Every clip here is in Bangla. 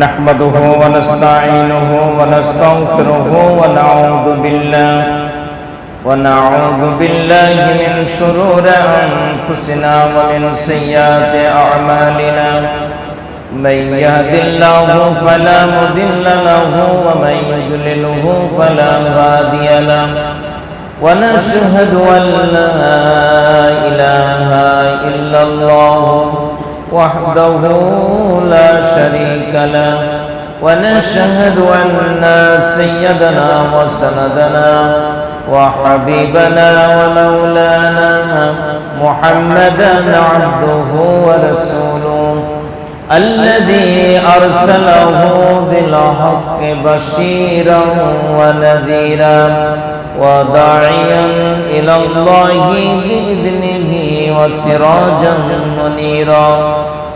نحمده ونستعينه ونستغفره ونعوذ بالله من شرور أنفسنا ومن سيئات أعمالنا من يهد الله فلا مضل له ومن يضلله فلا هادي له ونشهد أن لا إله إلا الله وحده لا شريك له ونشهد أن سيدنا وسندنا وحبيبنا ومولانا محمدا عبده ورسوله الذي أرسله بالحق بشيرا ونذيرا وداعيا إلى الله بإذنه وسراجا منيرا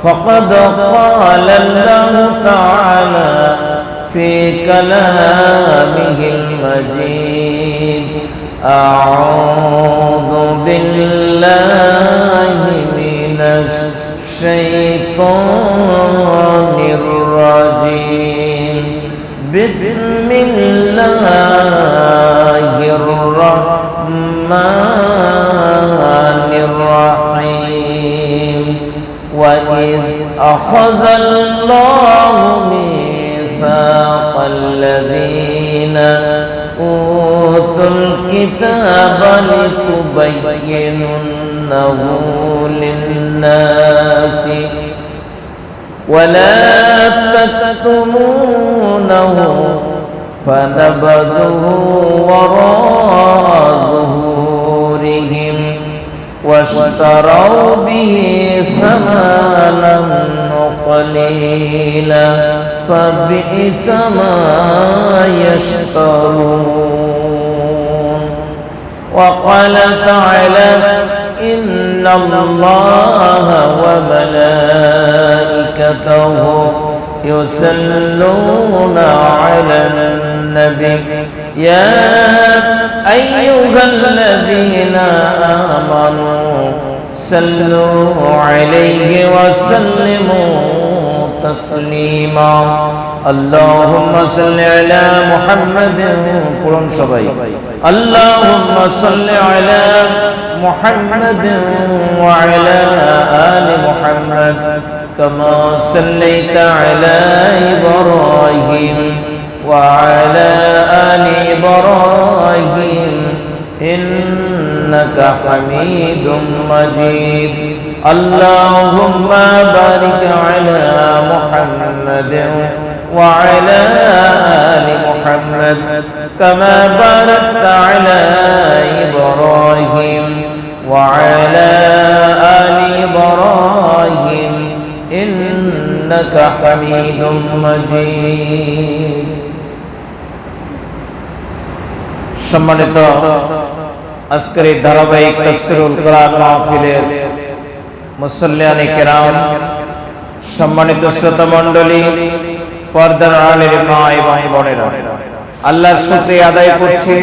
فقد قال الله تعالى في كلامه المجيد أعوذ بالله من الشيطان الرجيم بسم الله الرحمن الرحيم وإذ أخذ الله ميثاق الذين أوتوا الكتاب لتبيننه للناس ولا تكتمونه فنبذوه وراء ظهورهم واشتروا به ثمنا قليلا فبئس ما يشترون وقال تعالى إن الله وملائكته يصلون على النبي يا أيها الذين آمنوا صلوا عليه وسلموا تسليما اللهم صل على محمد اللهم صل على محمد وعلى آل محمد كما صليت على إبراهيم وعلى آل إبراهيم إنك حميد مجيد اللهم بارك على محمد وعلى آل محمد كما باركت على إبراهيم وعلى آل إبراهيم إنك حميد مجيد সম্মানিত আজকের এই ধারাবাহিক তাফসীরুল কোরআন মাহফিলের মুসল্লিয়ানে কেরাম, সম্মানিত শ্রোতা মণ্ডলী, পর্দার আড়ালের মা এবং বোনেরা, আল্লাহর শুকরিয়া আদায় করছি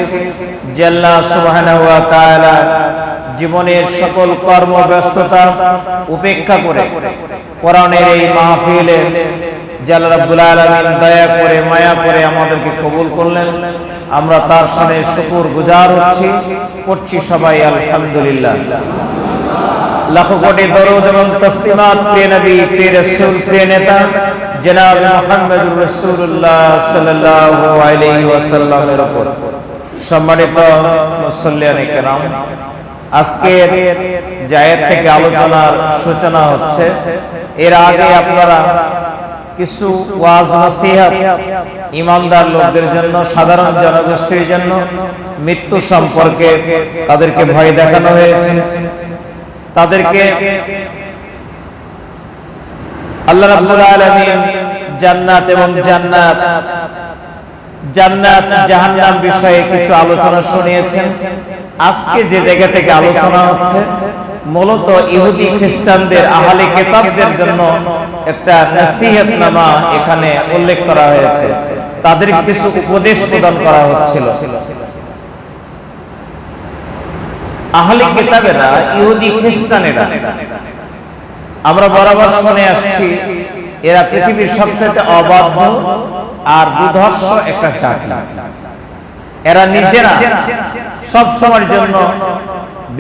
যে আল্লাহ সুবহানাহু ওয়া তাআলা জীবনের সকল কর্মব্যস্ততা উপেক্ষা করে কোরআনের এই মাহফিলে আল্লাহ রাব্বুল আলামিন দয়া করে মায়া করে আমাদেরকে কবুল করলেন। আমরা তার সামনে শুকর গুজার করছি সবাই আলহামদুলিল্লাহ। লাখো কোটি দরুদ এবং তাসলিমাত প্রিয় নবী, প্রিয় রাসূল, প্রিয় নেতা জনাব মুহাম্মদুর রাসূলুল্লাহ সাল্লাল্লাহু আলাইহি ওয়াসাল্লামের উপর। সম্মানিত মুসল্লিয়ানে কেরাম, আজকের জায়ের থেকে আলোচনার সূচনা হচ্ছে। এর আগে আপনারা কিছু ওয়াজ নসিহত ঈমানদার লোকদের জন্য, সাধারণ জনগোষ্ঠীর জন্য মৃত্যু সম্পর্কে তাদেরকে ভয় দেখানো হয়েছে। তাদেরকে আল্লাহ রাব্বুল আলামিন জান্নাত এবং জান্নাত জাহান্নাম বিষয়ে কিছু আলোচনা শুনিয়েছেন। আজকে যে জায়গা থেকে আলোচনা হচ্ছে মূলত ইহুদি খ্রিস্টানদের আহলে কিতাবদের জন্য একটা নসিহতনামা এখানে উল্লেখ করা হয়েছে। তাদের কিছু উপদেশ প্রদান করা হচ্ছিল। আহলে কিতাবেরা, ইহুদি খ্রিস্টানেরা, আমরা বরাবর শুনে আসছি এরা পৃথিবীর সবচেয়ে অবাধ্য আর দুর্ধর্ষ একটা জাতি। এরা নিজেরা সব সময়ের জন্য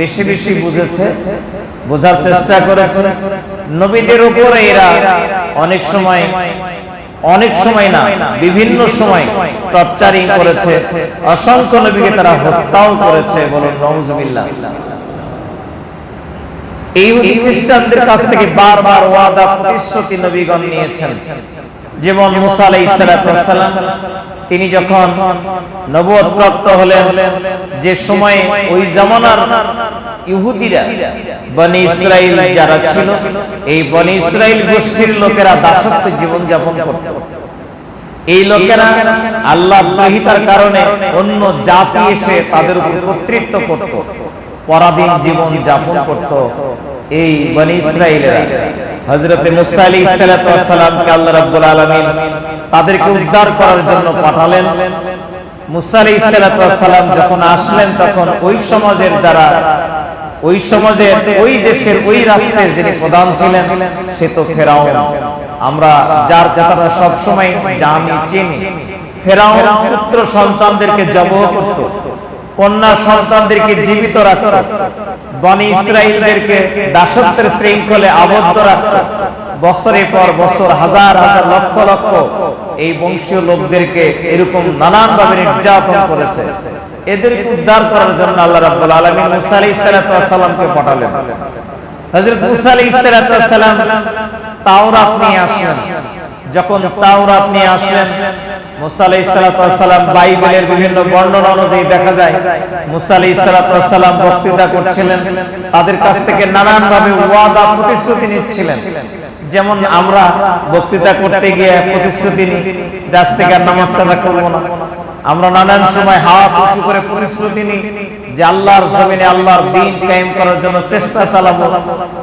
বেশি বেশি বুঝেছে, বোঝার চেষ্টা করেছে। নবীদের উপরে এরা অনেক সময় না, বিভিন্ন সময় টর্চারিং করেছে, অসংখ্য নবীকে তারা হত্যাও করেছে। বলুন নাউজুবিল্লাহ। এই খ্রিস্টানদের কাছ থেকে বারবার ওয়াদা প্রতিশ্রুতি নবীগণ নিয়েছেন। যেমন মুসা আলাইহিস সালাম, তিনি যখন নবুয়ত প্রাপ্ত হলেন, যে সময় ওই জামানার ইহুদিরা বনি ইসরাইল যারা ছিল, এই বনি ইসরাইল গোষ্ঠীর লোকেরা দাসত্ব জীবন যাপন করত। এই লোকেরা আল্লাহর তাওহীদের কারণে অন্য জাতি এসে তাদের উপর কর্তৃত্ব করত, পরাধীন জীবন যাপন করত। এই বনি ইসরাইলেরা হযরত মুসা আলাইহিস সালামকে আল্লাহ রাব্বুল আলামিন তাদেরকে উদ্ধার করার জন্য পাঠালেন। মুসা আলাইহিস সালাম যখন আসলেন, তখন ওই সমাজের যারা, ওই সমাজের, ওই দেশের, ওই রাষ্ট্রের যিনি প্রধান ছিলেন, সে তো ফেরাউন। আমরা যার কথাটা সব সময় জানি, চিনি। ফেরাউন পুত্র সন্তানদেরকে জবাহ করত, কন্যা সন্তানদেরকে জীবিত রাখত, বনি ইসরাইলদেরকে দাসত্বের শৃঙ্খলে আবদ্ধ রাখত। বছরের পর বছর, হাজার হাজার, লক্ষ লক্ষ এই বংশীয় লোকদেরকে এরকম নানান ভাবে নির্যাতন করেছে। এদেরকে উদ্ধার করার জন্য আল্লাহ রাব্বুল আলামিন মুসা আলাইহিস সালামকে পাঠালেন। হযরত মুসা আলাইহিস সালাম তাওরাত নিয়ে আসলেন। যখন তাওরাত নিয়ে আসলেন, মুসা আলাইহিস সালাম বাইবেলের বিভিন্ন বর্ণনা অনুযায়ী দেখা যায় মুসা আলাইহিস সালাম বক্তৃতা করছিলেন, তাদের কাছ থেকে নানান ভাবে ওয়াদা প্রতিশ্রুতি নিচ্ছিলেন। যেমন আমরা বক্তৃতা করতে গিয়ে প্রতিশ্রুতি নিই যে আজ থেকে আর নামাজ কাজা করব না। আমরা নানান সময় হাত উঁচু করে প্রতিশ্রুতি নিই যে আল্লাহর জমিনে আল্লাহর দ্বীন কায়েম করার জন্য চেষ্টা চালাবো।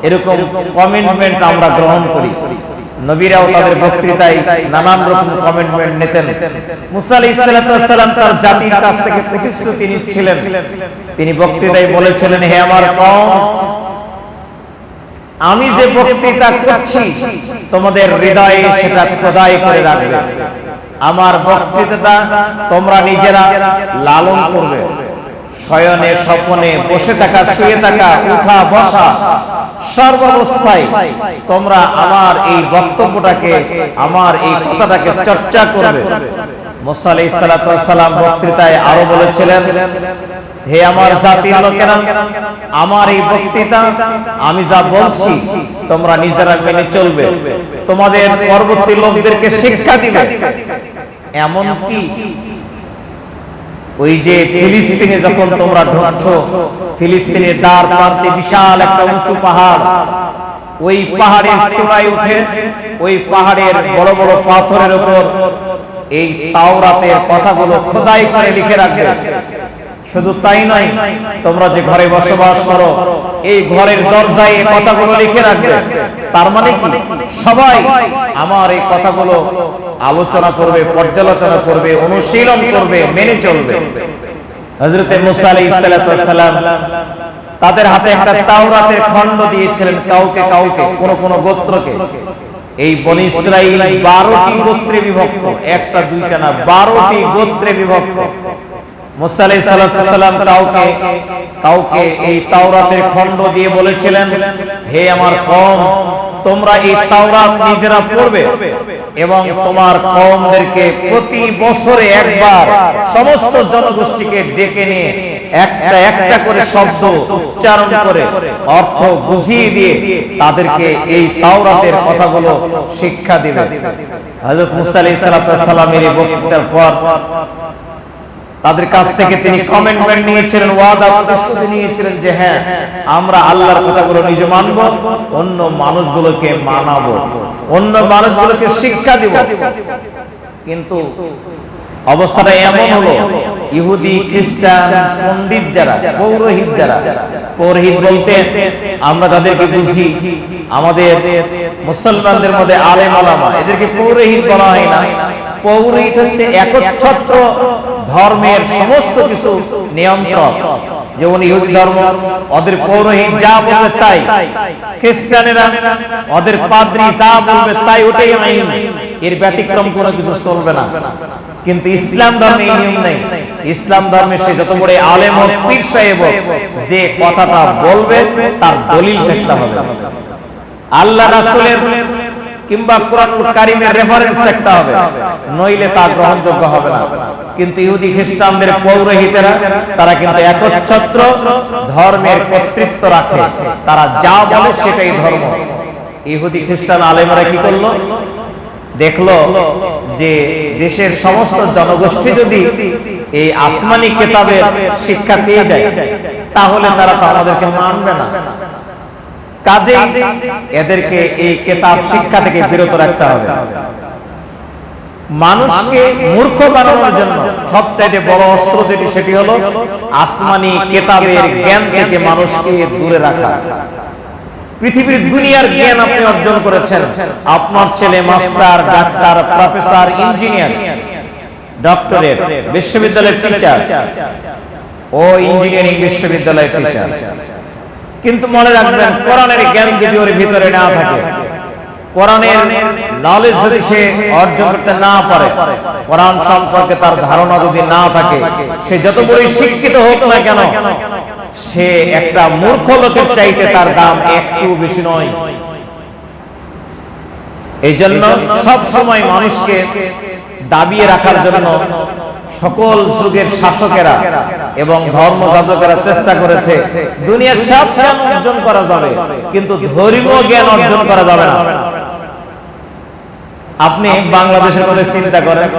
এরকম কমিটমেন্ট আমরা গ্রহণ করি। নবীরাও তাদের বক্তৃতায় নানান রকম কমিটমেন্ট নিতেন। মুসা আলাইহিস সালাম তার জাতির কাছ থেকে প্রতিশ্রুতি নিচ্ছিলেন। তিনি বক্তৃতায় বলেছিলেন, হে আমার কওম, আমি যে বক্তৃতা করছি তোমাদের হৃদয়ে সেটা খোদাই করে রাখবে। আমার বক্তৃতাটা তোমরা নিজেরা লালন করবে। শয়নে স্বপ্নে, বসে থাকা, শুয়ে থাকা, উঠা বসা, সর্বাবস্থায় তোমরা আমার এই বক্তব্যটাকে, আমার এই কথাটাকে চর্চা করবে। মুসা আলাইহিস সালাম বক্তৃতায় আরো বলেছিলেন, হে আমার জাতির লোকেরা, আমার এই বক্তৃতা আমি যা বলছি তোমরা নিজেরা মেনে চলবে, তোমাদের পরবর্তী লোকদেরকে শিক্ষা দিবে। এমন কি ওই যে ফিলিস্তিনে যখন তোমরা ঢুকছো, ফিলিস্তিনের দ্বার প্রান্তে বিশাল একটা উঁচু পাহাড়, ওই পাহাড়ের চূড়ায় উঠে ওই পাহাড়ের বড় বড় পাথরের উপর এই তাওরাতের কথাগুলো খোদাই করে লিখে রাখবে। শুধু তাই নয়, তোমরা যে ঘরে বসবাস করো এই ঘরের দরজায় এই কথাগুলো লিখে রাখবে। তার মানে কি, সবাই আমার এই কথাগুলো আলোচনা করবে, পর্যালোচনা করবে, অনুশীলন করবে, মেনে চলবে। হযরত মুসা আলাইহিস সালাম তাদের হাতে একটা তাওরাতের খণ্ড দিয়েছিলেন, কাউকে কাউকে, কোন গোত্রকে। এই বনি ইসরাইল 12টি গোত্রে বিভক্ত, একটা দুইটা না, 12টি গোত্রে বিভক্ত। মুসা আলাইহিস সালাম কাউকে কাউকে এই তাওরাতের খণ্ড দিয়ে বলেছিলেন, হে আমার কওম, তোমরা এই তাওরাত নিজেরা পড়বে এবং তোমার কওমদেরকে প্রতি বছরে একবার সমস্ত জনগোষ্ঠীকে ডেকে নিয়ে একটা একটা করে শব্দ উচ্চারণ করে অর্থ বুঝিয়ে দিয়ে তাদেরকে এই তাওরাতের কথাগুলো শিক্ষা দিবে। হযরত মুসা আলাইহিস সালামের এই বক্তৃতার পর তাদের কাছ থেকে তিনি কমিটমেন্ট নিয়েছিলেন, ওয়াদা প্রতিশ্রুতি নিয়েছিলেন যে হ্যাঁ, আমরা আল্লাহর কথাগুলো নিজে মানব, অন্য মানুষগুলোকে মানাবো, অন্য মানুষগুলোকে শিক্ষা দিব। কিন্তু অবস্থাটা এমন হলো, ইহুদি, খ্রিস্টান, পণ্ডিত যারা, পৌরোহিত যারা, পৌরোহিত বলতে আমরা যাদেরকে বুঝি আমাদের মুসলমানদের মধ্যে আলেম ওলামা, এদেরকে পৌরোহিত বলা হয় না, পৌরোহিত হচ্ছে একচ্ছত্র ধর্মের সমস্ত কিছু নিয়ন্ত্রক। যেমন ইহুদি ধর্ম, ওদের পৌরোহিত যা বলবে তাই। খ্রিস্টানেরা ওদের পাদ্রী যা বলবে তাই, ওটাই আইন, এর ব্যতিক্রম কোনো কিছু চলবে না। কিন্তু ইসলাম ধর্মে এই নিয়ম নেই। ইসলাম ধর্মে সে যত বড় আলেম হোক, পীর সাহেব হোক, যে কথাটা বলবে তার দলিল থাকতে হবে, আল্লাহ রাসূলের কিংবা কোরআনুল কারীমের রেফারেন্স থাকতে হবে, নইলে তা গ্রহণযোগ্য হবে না। কিন্তু ইহুদি খ্রিস্টানদের পৌরোহিতেরা তারা কিন্তু একচ্ছত্র ধর্মের কর্তৃত্ব রাখে, তারা যা বলে সেটাই ধর্ম। ইহুদি খ্রিস্টান আলেমরা কি করলো? দেখলো যে দেশের সমস্ত জনগোষ্ঠী যদি এই আসমানি কিতাবের শিক্ষা পেয়ে যায়, তাহলে তারা তো আমাদেরকে মানবে না। কাজেই এদেরকে এই কিতাব শিক্ষা থেকে বিরত রাখতে হবে। মানুষকে মূর্খ বানানোর জন্য সবচেয়ে বড় অস্ত্র যেটি, সেটি হলো আসমানি কিতাবের জ্ঞান থেকে মানুষকে দূরে রাখা। পৃথিবীর দুনিয়ার জ্ঞান আপনি অর্জন করেছেন, আপনার ছেলে master, doctor, professor, engineer, doctorate, বিশ্ববিদ্যালয়ের টিচার, ও ইঞ্জিনিয়ারিং বিশ্ববিদ্যালয়ের টিচার। কিন্তু মনে রাখবেন, কোরআনের জ্ঞান যদি ওর ভিতরে না থাকে, কোরআনের নলেজ যদি সে অর্জন করতে না পারে, কোরআন সম্পর্কে তার ধারণা যদি না থাকে, সে যত বড় শিক্ষিত হোক না কেন, সে একটা মূর্খ লোকের চাইতে তার দাম একটু বেশি নয়। এই জন্য সব সময় মানুষকে দাবিয়ে রাখার জন্য সকল যুগের শাসকেরা এবং ধর্মযাজকেরা চেষ্টা করেছে দুনিয়ার সব জ্ঞান অর্জন করা যাবে, কিন্তু ধর্মীয় জ্ঞান অর্জন করা যাবে না। আপনি বাংলাদেশের মধ্যে চিন্তা করেন,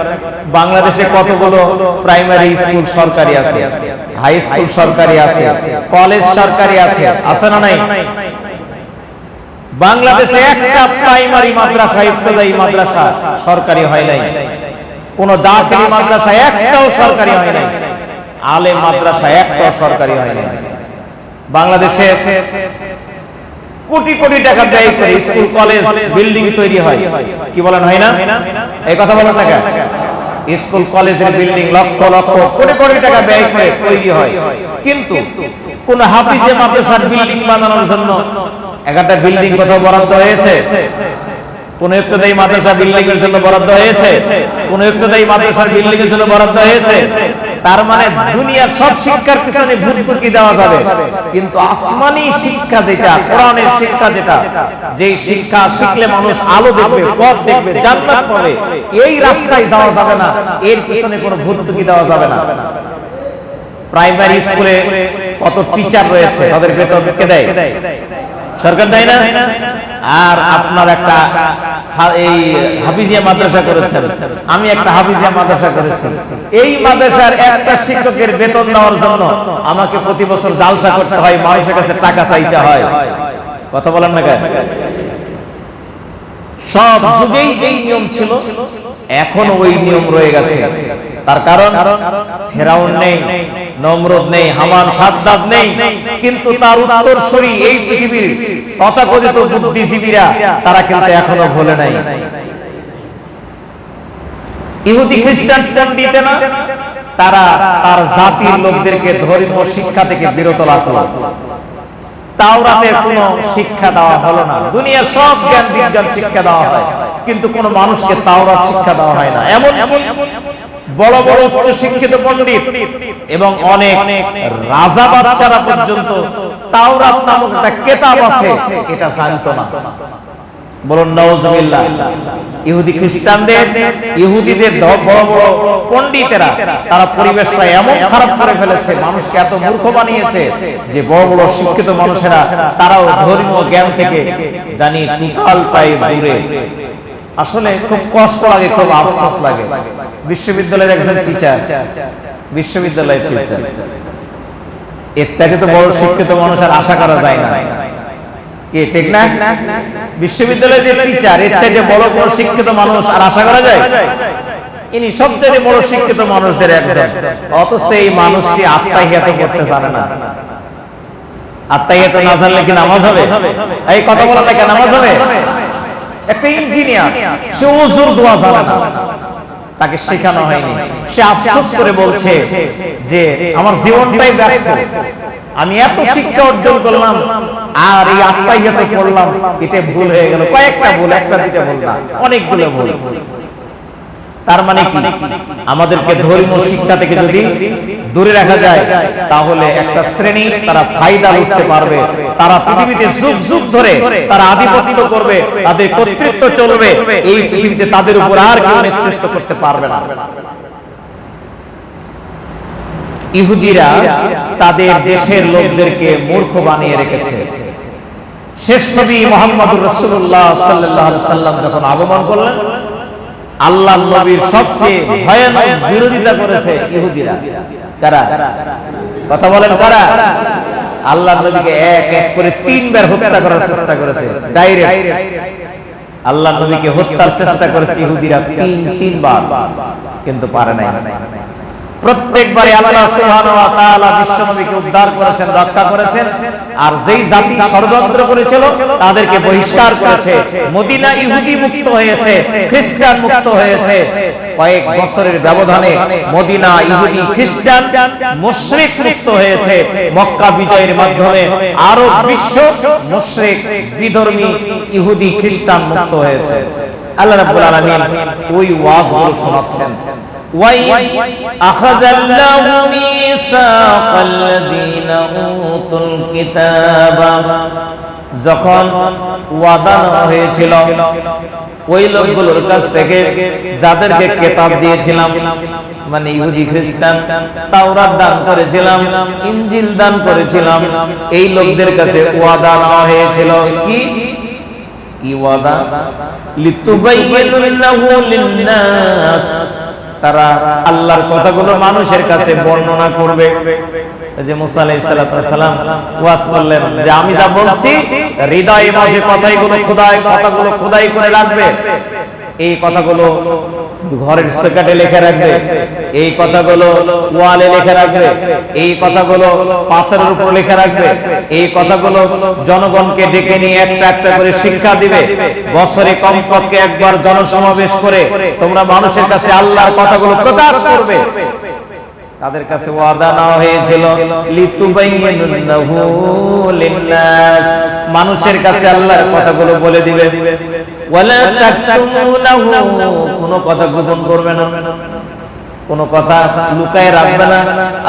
বাংলাদেশে কতগুলো প্রাইমারি স্কুল সরকারি আছে, হাই স্কুল সরকারি আছে, কলেজ সরকারি আছে, আছে না নাই? বাংলাদেশে একটা প্রাইমারি মাদ্রাসা, ইবতদায়ী মাদ্রাসা সরকারি হয় নাই। কোন দাখিলি মাদ্রাসা একটাও সরকারি হয় নাই। আলেম মাদ্রাসা একটাও সরকারি হয় নাই। বাংলাদেশে কোটি কোটি টাকা ব্যয় করে স্কুল কলেজ বিল্ডিং তৈরি হয়, কি বলেন হয় না? এই কথা বলেন না কেন? স্কুল কলেজের বিল্ডিং লক্ষ লক্ষ কোটি কোটি টাকা ব্যয় করে তৈরি হয়, কিন্তু কোন হাফিজে মাদ্রাসার বিল্ডিং বানানোর জন্য একটা বিল্ডিং কোথাও বরাদ্দ হয়েছে? কোন ইবতদায়ী মাদ্রাসা বিল্ডিং এর জন্য বরাদ্দ হয়েছে? কোন ইবতদায়ী মাদ্রাসার বিল্ডিং এর জন্য বরাদ্দ হয়েছে? তার মানে দুনিয়ার সব শিক্ষার পিছনে ভর্তুকি দেওয়া যাবে, কিন্তু আসমানি শিক্ষা যেটা, কোরআনের শিক্ষা যেটা, যেই শিক্ষা শিখলে মানুষ আলো দেখবে, পথ দেখবে, জান্নাত পাবে, এই রাস্তায় যাওয়া যাবে না, এর পিছনে কোনো ভর্তুকি দেওয়া যাবে না। প্রাইমারি স্কুলে কত টিচার রয়েছে, তাদের বেতন কে দেয়? সরকার দেয় না? আর আপনার একটা এই হাফিজিয়া মাদ্রাসা করেছেন, আমি একটা হাফিজিয়া মাদ্রাসা করেছি, এই মাদ্রাসার একটা শিক্ষকের বেতন দেওয়ার জন্য আমাকে প্রতি বছর জালসা করতে হয়, মানুষের কাছে টাকা চাইতে হয়। কথা বলেন না কেন? সব যুগেই এই নিয়ম ছিল, এখন ওই নিয়ম রয়ে গেছে। তার কারণ ফেরাউন নেই, নমরুদ নেই, হামান, সাদ্দাদ নেই, কিন্তু তার উত্তরসূরি এই পৃথিবীর তথাকথিত বুদ্ধিজীবীরা, তারা কিন্তু এখনো ভুলে নাই। ইহুদি খ্রিস্টান পণ্ডিতেরা তারা তার জাতির লোকদেরকে ধর্মীয় শিক্ষা থেকে বিরত রাখলো। তাওরাতে কোনো শিক্ষা দেওয়া হলো না। দুনিয়ার সব জ্ঞান বিজ্ঞান শিক্ষা দেওয়া হয়, কিন্তু কোন মানুষকে তাওরাত শিক্ষা দেওয়া হয় না। এমন বড় বড় উচ্চ শিক্ষিত পণ্ডিত এবং অনেক রাজা বাদশারা পর্যন্ত তাওরাত নামক একটা কিতাব আছে এটা জানতো না। বলুন নাউজুবিল্লাহ। ইহুদি খ্রিস্টানদের, ইহুদিদের বড় বড় পণ্ডিতেরা তারা পরিবেশটা এমন খারাপ করে ফেলেছে, মানুষকে এত মূর্খ বানিয়েছে যে বড় বড় শিক্ষিত মানুষেরা তারাও ধর্মীয় জ্ঞান থেকে জানি টোটাল পাই দূরে। আসলে খুব কষ্ট লাগে, খুব আফসোস লাগে। বিশ্ববিদ্যালয়ের একজন টিচার, বিশ্ববিদ্যালয়ের টিচার, এর চাইতে তো বড় শিক্ষিত মানুষ আর আশা করা যায় না, কি ঠিক না? বিশ্ববিদ্যালয়ের যে টিচার, এর চাইতে বড় বড় শিক্ষিত মানুষ আর আশা করা যায়? ইনি সবচেয়ে বড় শিক্ষিত মানুষদের একজন, অথচ এই মানুষটি আত্মাহিয়াত করতে জানে না। আত্মাহিয়াত না জানলে কি নামাজ হবে? এই কথা বলা নাকি নামাজ হবে? একটা ইঞ্জিনিয়ার, সে ওযুর দোয়া জানে না, তাকে শেখানো হয়নি। সে আফসোস করে বলছে যে আমার জীবনটাই ব্যর্থ, আমি এত শিক্ষা অর্জন করলাম আর এই আত্মাইয়াতে পড়লাম, এটা ভুল হয়ে গেল। কয়েকটা ভুল, একটা দুইটা ভুল না, অনেকগুলো ভুল। তার মানে কি, আমাদেরকে ধর্মীয় শিক্ষা থেকে যদি দূরে রাখা যায় তাহলে একটা শ্রেণী তারা ফায়দা লুটতে পারবে, তারা পৃথিবীতে যুগ যুগ ধরে তারা আধিপত্য করবে, তাদের কর্তৃত্ব চলবে, এই পৃথিবীতে তাদের উপর আর কেউ নেতৃত্ব করতে পারবে না। ইহুদিরা তাদের দেশের লোকদেরকে মূর্খ বানিয়ে রেখেছে। শেষ নবী মুহাম্মদুর রাসূলুল্লাহ সাল্লাল্লাহু আলাইহি সাল্লাম যখন আগমন করলেন, আল্লাহর নবীর সবচেয়ে ভয়ানক বিরোধিতা করেছে ইহুদিরা। কারা? কথা বলেন কারা? আল্লাহর নবীকে এক এক করে 3 বার হত্যা করার চেষ্টা করেছে, ডাইরেক্ট আল্লাহর নবীকে হত্যার চেষ্টা করেছে ইহুদিরা 3 বার, কিন্তু পারে নাই। প্রত্যেকবারে আল্লাহ সুবহানাহু ওয়া তাআলা বিশ্বনবীকে উদ্ধার করেছেন, রক্ষা করেছেন। আর যেই জাতি ষড়যন্ত্র করেছিল তাদেরকে বহিষ্কার করেছে। মদিনা ইহুদি মুক্ত হয়েছে, খ্রিস্টান মুক্ত হয়েছে। কয়েক বছরের ব্যবধানে মদিনা ইহুদি, খ্রিস্টান, মুশরিক মুক্ত হয়েছে। মক্কা বিজয়ের মাধ্যমে আরব বিশ্ব মুশরিক, বিধর্মী, ইহুদি, খ্রিস্টান মুক্ত হয়েছে। আল্লাহ রাব্বুল আলামিন ওই ওয়াজগুলো শোনাচ্ছেন। أخذ الله ميثاق الذين أوتوا الكتاب, যখন ওয়াদা হয়েছিল ওই লোকগুলোর কাছ থেকে যাদেরকে কিতাব দিয়েছিলাম, মানে ইহুদি, খ্রিস্টান, তাওরাত দান করেছিলাম, ইনজিল দান করেছিলাম, এই লোকদের কাছে ওয়াদা নেওয়া হয়েছিল। কি ওয়াদা? লিতুবাইয়িনাহু লিন-নাস, তারা আল্লাহর কথাগুলো মানুষের কাছে বর্ণনা করবে। যে মুসা আলাইহিস সালাম ওয়াজ করলেন যে আমি যা বলছি হৃদয়ে মাঝে কথাগুলো খোদাই করে রাখবে, এই কথাগুলো ঘরের সকেটে লিখে রাখবে, এই কথাগুলো ওয়ালে লিখে রাখবে, এই কথাগুলো পাথরের উপর লিখে রাখবে, এই কথাগুলো জনগণকে ডেকে নিয়ে একটা একটা করে শিক্ষা দিবে। বছরে কমপক্ষে একবার জনসমাবেশ করে তোমরা মানুষের কাছে আল্লাহর কথাগুলো প্রকাশ করবে। তাদের কাছে ওয়াদা নেওয়া হয়েছিল লিতুবাইয়িনাহু লিন-নাস, মানুষের কাছে আল্লাহর কথাগুলো বলে দিবে। ওয়ালা তাকতুমুনাহু, কোনো কথা গোপন করবে না, কোনো কথা লুকায় রাখবে না।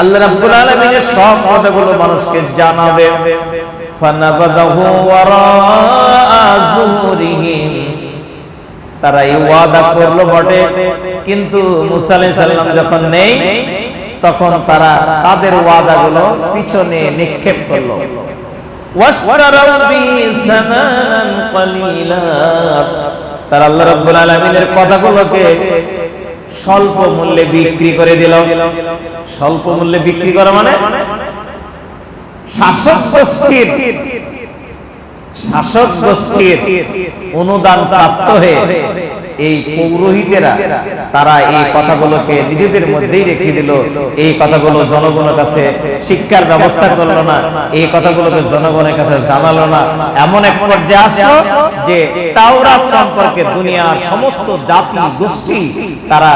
আল্লাহ রাব্বুল আলামিনের সব কথাগুলো মানুষকে জানাবে। ফানাবাযাহু ওয়ারাআ যুহুরিহিম, তারা এই ওয়াদা করলো বটে, কিন্তু মুসা আলাইহিস সালাম যখন নেই তখন তারা তাদের ওয়াদাগুলো পিছনে নিক্ষেপ করলো। ওয়াশতারাউ বিসামানান কলিলা, তারা আল্লাহ রাব্বুল আলামিনের কথাগুলোকে স্বল্প মূল্যে বিক্রি করে দিল। স্বল্প মূল্যে বিক্রি করা মানে শাসক গোষ্ঠীর অনুদান প্রাপ্ত হয়ে এই পৌরোহিতেরা তারা এই কথাগুলোকে নিজেদের মধ্যেই রেখে দিল। এই কথাগুলো জনগণের কাছে শিক্ষার ব্যবস্থা করলো না, এই কথাগুলোকে জনগণের কাছে জানালো না। এমন এক পর্যায়ে আসলো যে তাওরাত সম্পর্কে দুনিয়ার সমস্ত জাতি গোষ্ঠী তারা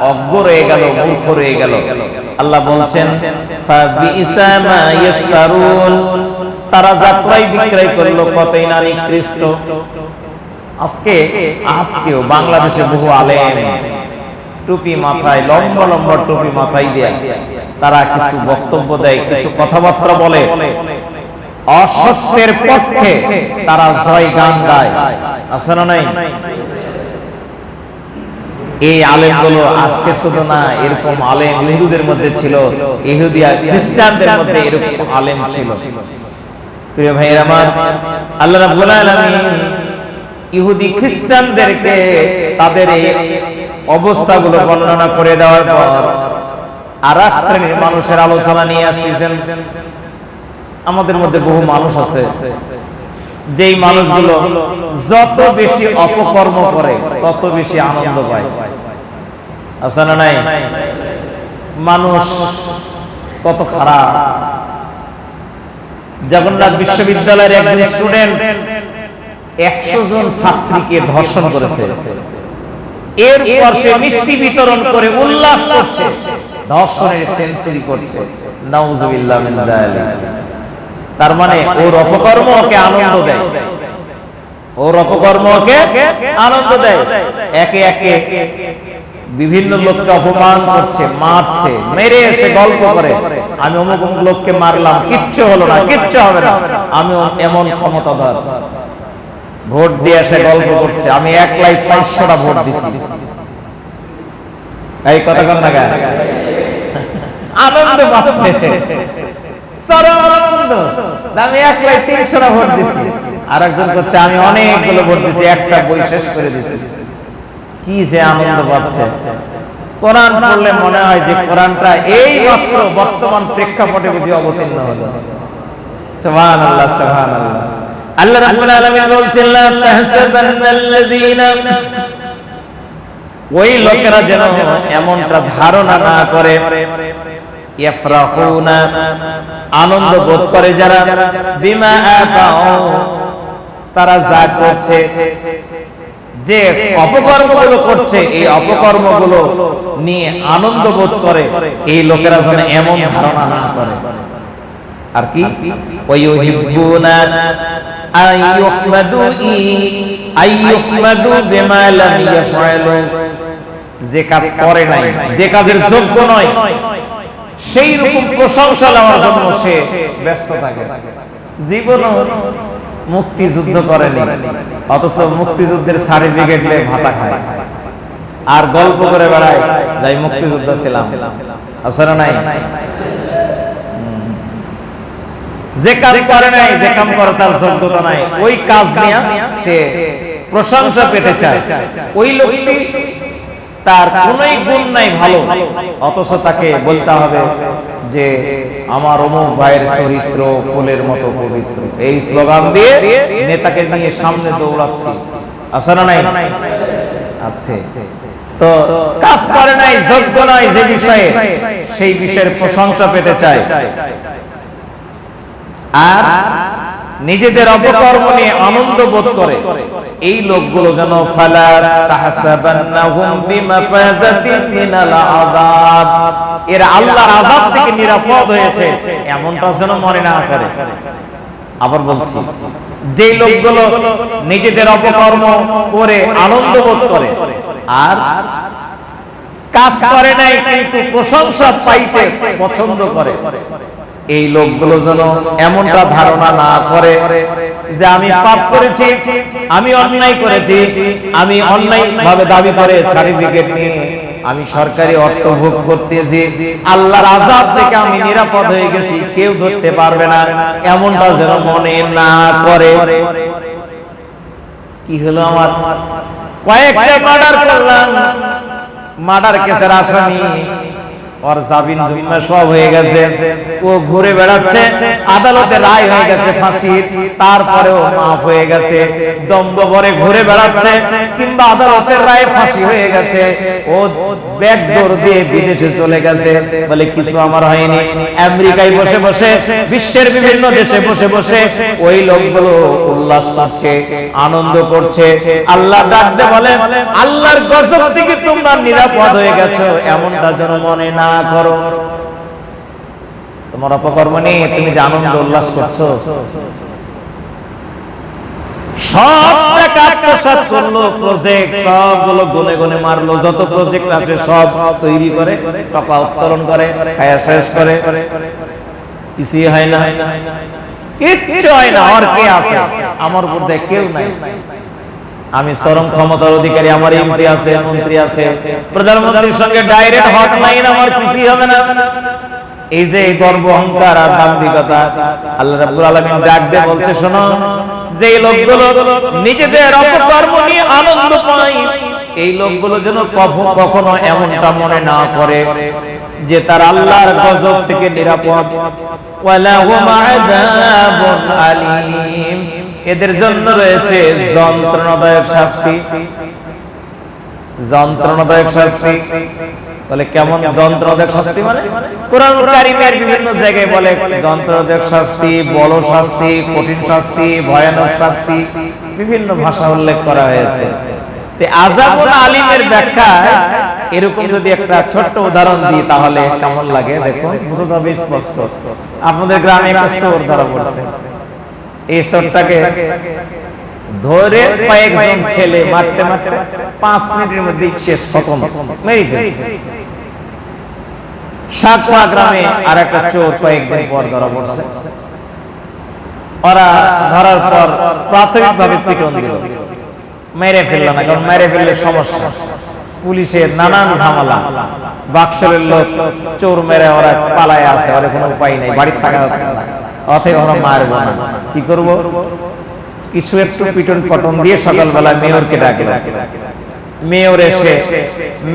অজ্ঞ রয়ে গেল, মূর্খ রয়ে গেল। আল্লাহ বলছেন ফাবিইসা মা ইয়াশতারুন, তারা যা ক্রয় বিক্রয় করলো কতই না নিকৃষ্ট। আজকেও বাংলাদেশে বহু আলেম টুপি মাথায়, লম্বা লম্বা টুপি মাথায় দেয়, তারা কিছু বক্তব্য দেয়, কিছু কথাবার্তা বলে, অসত্যের পক্ষে তারা জয় গান গায়, আছে না নাই? এই আলেমগুলো আজকে শুধু না, এরকম আলেম ইহুদিদের মধ্যে ছিল, ইহুদি আর খ্রিস্টানদের মধ্যে এরকম আলেম ছিল। প্রিয় ভাইয়েরা আমার, আল্লাহ রাব্বুল আলামিন ইহুদি খ্রিস্টানদেরকে তাদের এই অবস্থাগুলো বর্ণনা করে দেওয়ার পর আরেক শ্রেণীর মানুষের আলোচনা নিয়ে আসতেছেন। আমাদের মধ্যে বহু মানুষ আছে যেই মানুষগুলো যত বেশি অপকর্ম করে তত বেশি আনন্দ পায়, আছে না নাই? মানুষ কত খারাপ। জগন্নাথ বিশ্ববিদ্যালয়ের একজন স্টুডেন্ট 100 জন ছাত্রীকে ধর্ষণ করেছে। এরপর সে মিষ্টি বিতরণ করে উল্লাস করছে, ধর্ষণের সেঞ্চুরি করছে। নাউজুবিল্লাহ মিন যালিক। তার মানে ওর অপকর্ম ওকে আনন্দ দেয়, ওর অপকর্ম ওকে আনন্দ দেয়। একে একে বিভিন্ন লোককে অপমান করছে, মারছে, মেরে এসে গল্প করে, আমি অমুক লোককে মারলাম, কিচ্ছু হলো না, কিচ্ছু হবে না, আমি এমন ক্ষমতাধর। ভোট দিয়ে এসে গল্প করছে, আমি একলাই 500টা ভোট দিছি। এই কথা কন না গায়, আনন্দ পাচ্ছে, চরম আনন্দ। আমি একলাই 300টা ভোট দিছি। আর একজন করছে, আমি অনেকগুলো ভোট দিছি, একটা বই শেষ করে দিছি। কি যে আনন্দ পাচ্ছে। কোরআন পড়লে মনে হয় যে কোরআনটা এই মাত্র বর্তমান প্রেক্ষাপটে বুঝি অবতীর্ণ হলো। সুবহানাল্লাহ, সুবহানাল্লাহ। আল্লাহ রাব্বুল আলামিন বলছেন, লা তাহসাবান্নাল্লাযীনা, ওই লোকেরা যেন এমনটা ধারণা না করে, ইয়াফরাহুনা, আনন্দ বোধ করে যারা, বিমা আতাউ, তারা যা করছে, যে অপকর্মগুলো করছে, এই অপকর্মগুলো নিয়ে আনন্দ বোধ করে, এই লোকেরা যেন এমন ধারণা না করে। আর কি, ওয়ায়ুহিব্বুনা আইয়ুহমাদু বিমা লাম ইয়াফআলু, যে কাজ করে নাই, যে কাজের যোগ্য নয়, সেই রকম প্রশংসা নেওয়ার জন্য সে ব্যস্ত থাকে। জীবনও মুক্তিযুদ্ধ করেনি, অথচ মুক্তিযুদ্ধের সার্টিফিকেট নিয়ে ভাতা খায় আর গল্প করে বেড়ায়, যাই মুক্তিযুদ্ধ ছিলাম। আসলে নাই, যে কাজ করে নাই, যে কাম করে তার যোগ্যতা নাই, ওই কাজ নিয়ে সে প্রশংসা পেতে চায়। ওই লোকটি তার কোনোই গুণ নাই ভালো, অথচ তাকে বলতে হবে যে আমার অমুক ভাইয়ের চরিত্র ফুলের মতো পবিত্র, এই স্লোগান দিয়ে নেতাকে নিয়ে সামনে দৌড়াচ্ছি। আছে না নাই? আছে। তো কাজ করে নাই, যোগ্য নাই যে বিষয়ে, সেই বিষয়ের প্রশংসা পেতে চায়। আর নিজেদের অপকর্ম নিয়ে আনন্দ বোধ করে, এই লোকগুলো যেন ফালা তাহসাবান্নাহুম বিমাফাজাতিন মিনাল আযাব, এরা আল্লাহর আযাব থেকে নিরাপদ হয়েছে, এমনটা যেন মনে না করে। আবার বলছি, যে লোকগুলো নিজেদের অপকর্ম করে আনন্দ বোধ করে আর কাজ করে নাই কিন্তু প্রশংসা পাইতে পছন্দ করে, এই লোকগুলো যেন এমনটা ধারণা না করে যে আমি পাপ করেছি, আমি অন্যায় করেছি, আমি অন্যায় ভাবে দাবি করে সার্টিফিকেট নিয়ে আমি সরকারি অর্থ ভোগ করতেছি, আল্লাহর আযাব থেকে আমি নিরাপদ হয়ে গেছি, কেউ ধরতে পারবে না, এমনটা যেন মনে না করে। কি হলো, আমার কয়েকটা মার্ডার করলাম, মার্ডার কেসের আসামি, ওর জামিন জমিন সব হয়ে গেছে, ও ঘুরে বেড়াচ্ছে, আদালতে রায় হয়ে গেছে ফাঁসির, তারপরেও মাফ হয়ে গেছে, দম্ভ করে ঘুরে বেড়াচ্ছে, কিংবা আদালতের রায়ে ফাঁসি হয়ে গেছে, ও ব্যাকডোর দিয়ে বিদেশে চলে গেছে, বলে কিছু আমার হয়নি। আমেরিকায় বসে বসে, বিশ্বের বিভিন্ন দেশে বসে বসে ওই লোকগুলো উল্লাস করছে, আনন্দ করছে। আল্লাহ ডাকতে বলে, আল্লাহর গজব থেকে তোমরা নিরাপদ হয়ে গেছো, এমনটা যেন মনে না করো। তোমার অপকর্ম নিয়ে তুমি যে আনন্দ উল্লাস করছো, সব টাকা আত্মসাৎ করলো, প্রজেক্ট সবগুলো গুনে গুনে মারলো, যত প্রজেক্ট আছে সব তৈরি করে, টাকা উত্তোলন করে, খায়া শেষ করে, কিছুই হয় না, কিচ্ছু হয় না। আর কে আছে আমার উপর? কেউ নাই। আমি চরম ক্ষমতার অধিকারী, আমার এমপি আছে, মন্ত্রী আছে, প্রধানমন্ত্রীর সঙ্গে ডাইরেক্ট হটলাইন, আমার কিছুই হবে না। এই যে গর্ব, অহংকার আর দাম্ভিকতা, আল্লাহ রাব্বুল আলামিন ডাক দিয়ে বলছে, শোনো, যে লোকগুলো নিজেদের অপকর্ম নিয়ে আনন্দ পায়, এই লোকগুলো যেন কখনো এমনটা মনে না করে যে তার আল্লাহর গজব থেকে নিরাপদ। ওয়ালাহুম আযাবুন আলীম, এদের জন্য রয়েছে যন্ত্রণাদায়ক শাস্তি। যন্ত্রণাদায়ক শাস্তি বলে কেমন? যন্ত্রণাদায়ক শাস্তি মানে কোরআন কারীমের বিভিন্ন জায়গায় বলে যন্ত্রণাদায়ক শাস্তি, বড় শাস্তি, কঠিন শাস্তি, ভয়ানক শাস্তি, বিভিন্ন ভাষা উল্লেখ করা হয়েছে। আযাবুন আলিমের ব্যাখ্যা এরকম যদি একটা ছোট্ট উদাহরণ দিই তাহলে কেমন লাগে দেখুন, বুঝতে হবে স্পষ্ট। আপনাদের গ্রামে একটা চোর ধরা পড়ছে, এই চোরটাকে ধরে কয়েকজন ছেলে মারতে মারতে 5 মিনিটের মধ্যে শেষ, খতম, মেরে ফেলছে। সাতপা গ্রামে আর একটা চোর কয়েকদিন পর ধরা পড়ছে। ওরা ধরার পর প্রাথমিকভাবে পিটন দিল, মেরে ফেলল না, কারণ মেরে ফেললে সমস্যা, পুলিশের নানান ঝামেলা, বাক্সের লোক চোর মেরে ওরা পালায় আছে, ওরা কোনো উপায় নেই, বাড়িতে থাকা যাচ্ছে না, অথবা ওরা মারবো না, কি করব? কিছু একটু পিটন পটন দিয়ে সকালবেলা মেয়রকে ডাকে। মেয়র এসে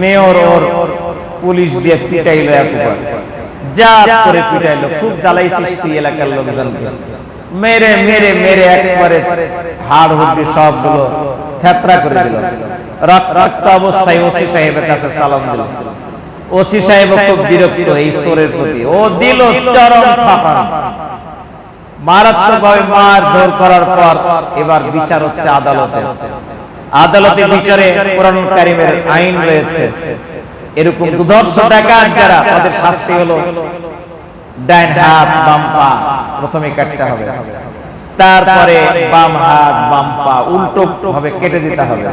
মেয়র ওর পুলিশ দিয়ে পিটাইলো, একবার যা করে পিটাইলো, খুব জ্বালাই সৃষ্টি এলাকার লোকজনকে, মেরে মেরে মেরে একবারে হাড় হুড্ডি সবগুলো থেতরা করে দিল। রক্তাক্ত অবস্থায় ওসি সাহেবের কাছে সালাম দিল। ওসি সাহেব খুব বিরক্ত এই চোরের প্রতি, ও দিল চরম থাপ্পড়, মারাত্মকভাবে মারধর করার পর এবার বিচার হচ্ছে আদালতে। আদালতে বিচারে কোরআনুল কারীমের আইন রয়েছে, এরকম দুর্ধর্ষ ডাকাত যারা, তাদের শাস্তি হলো ডান হাত বাম পা প্রথমে কাটতে হবে, তারপরে বাম হাত বাম পা উল্টো ভাবে কেটে দিতে হবে।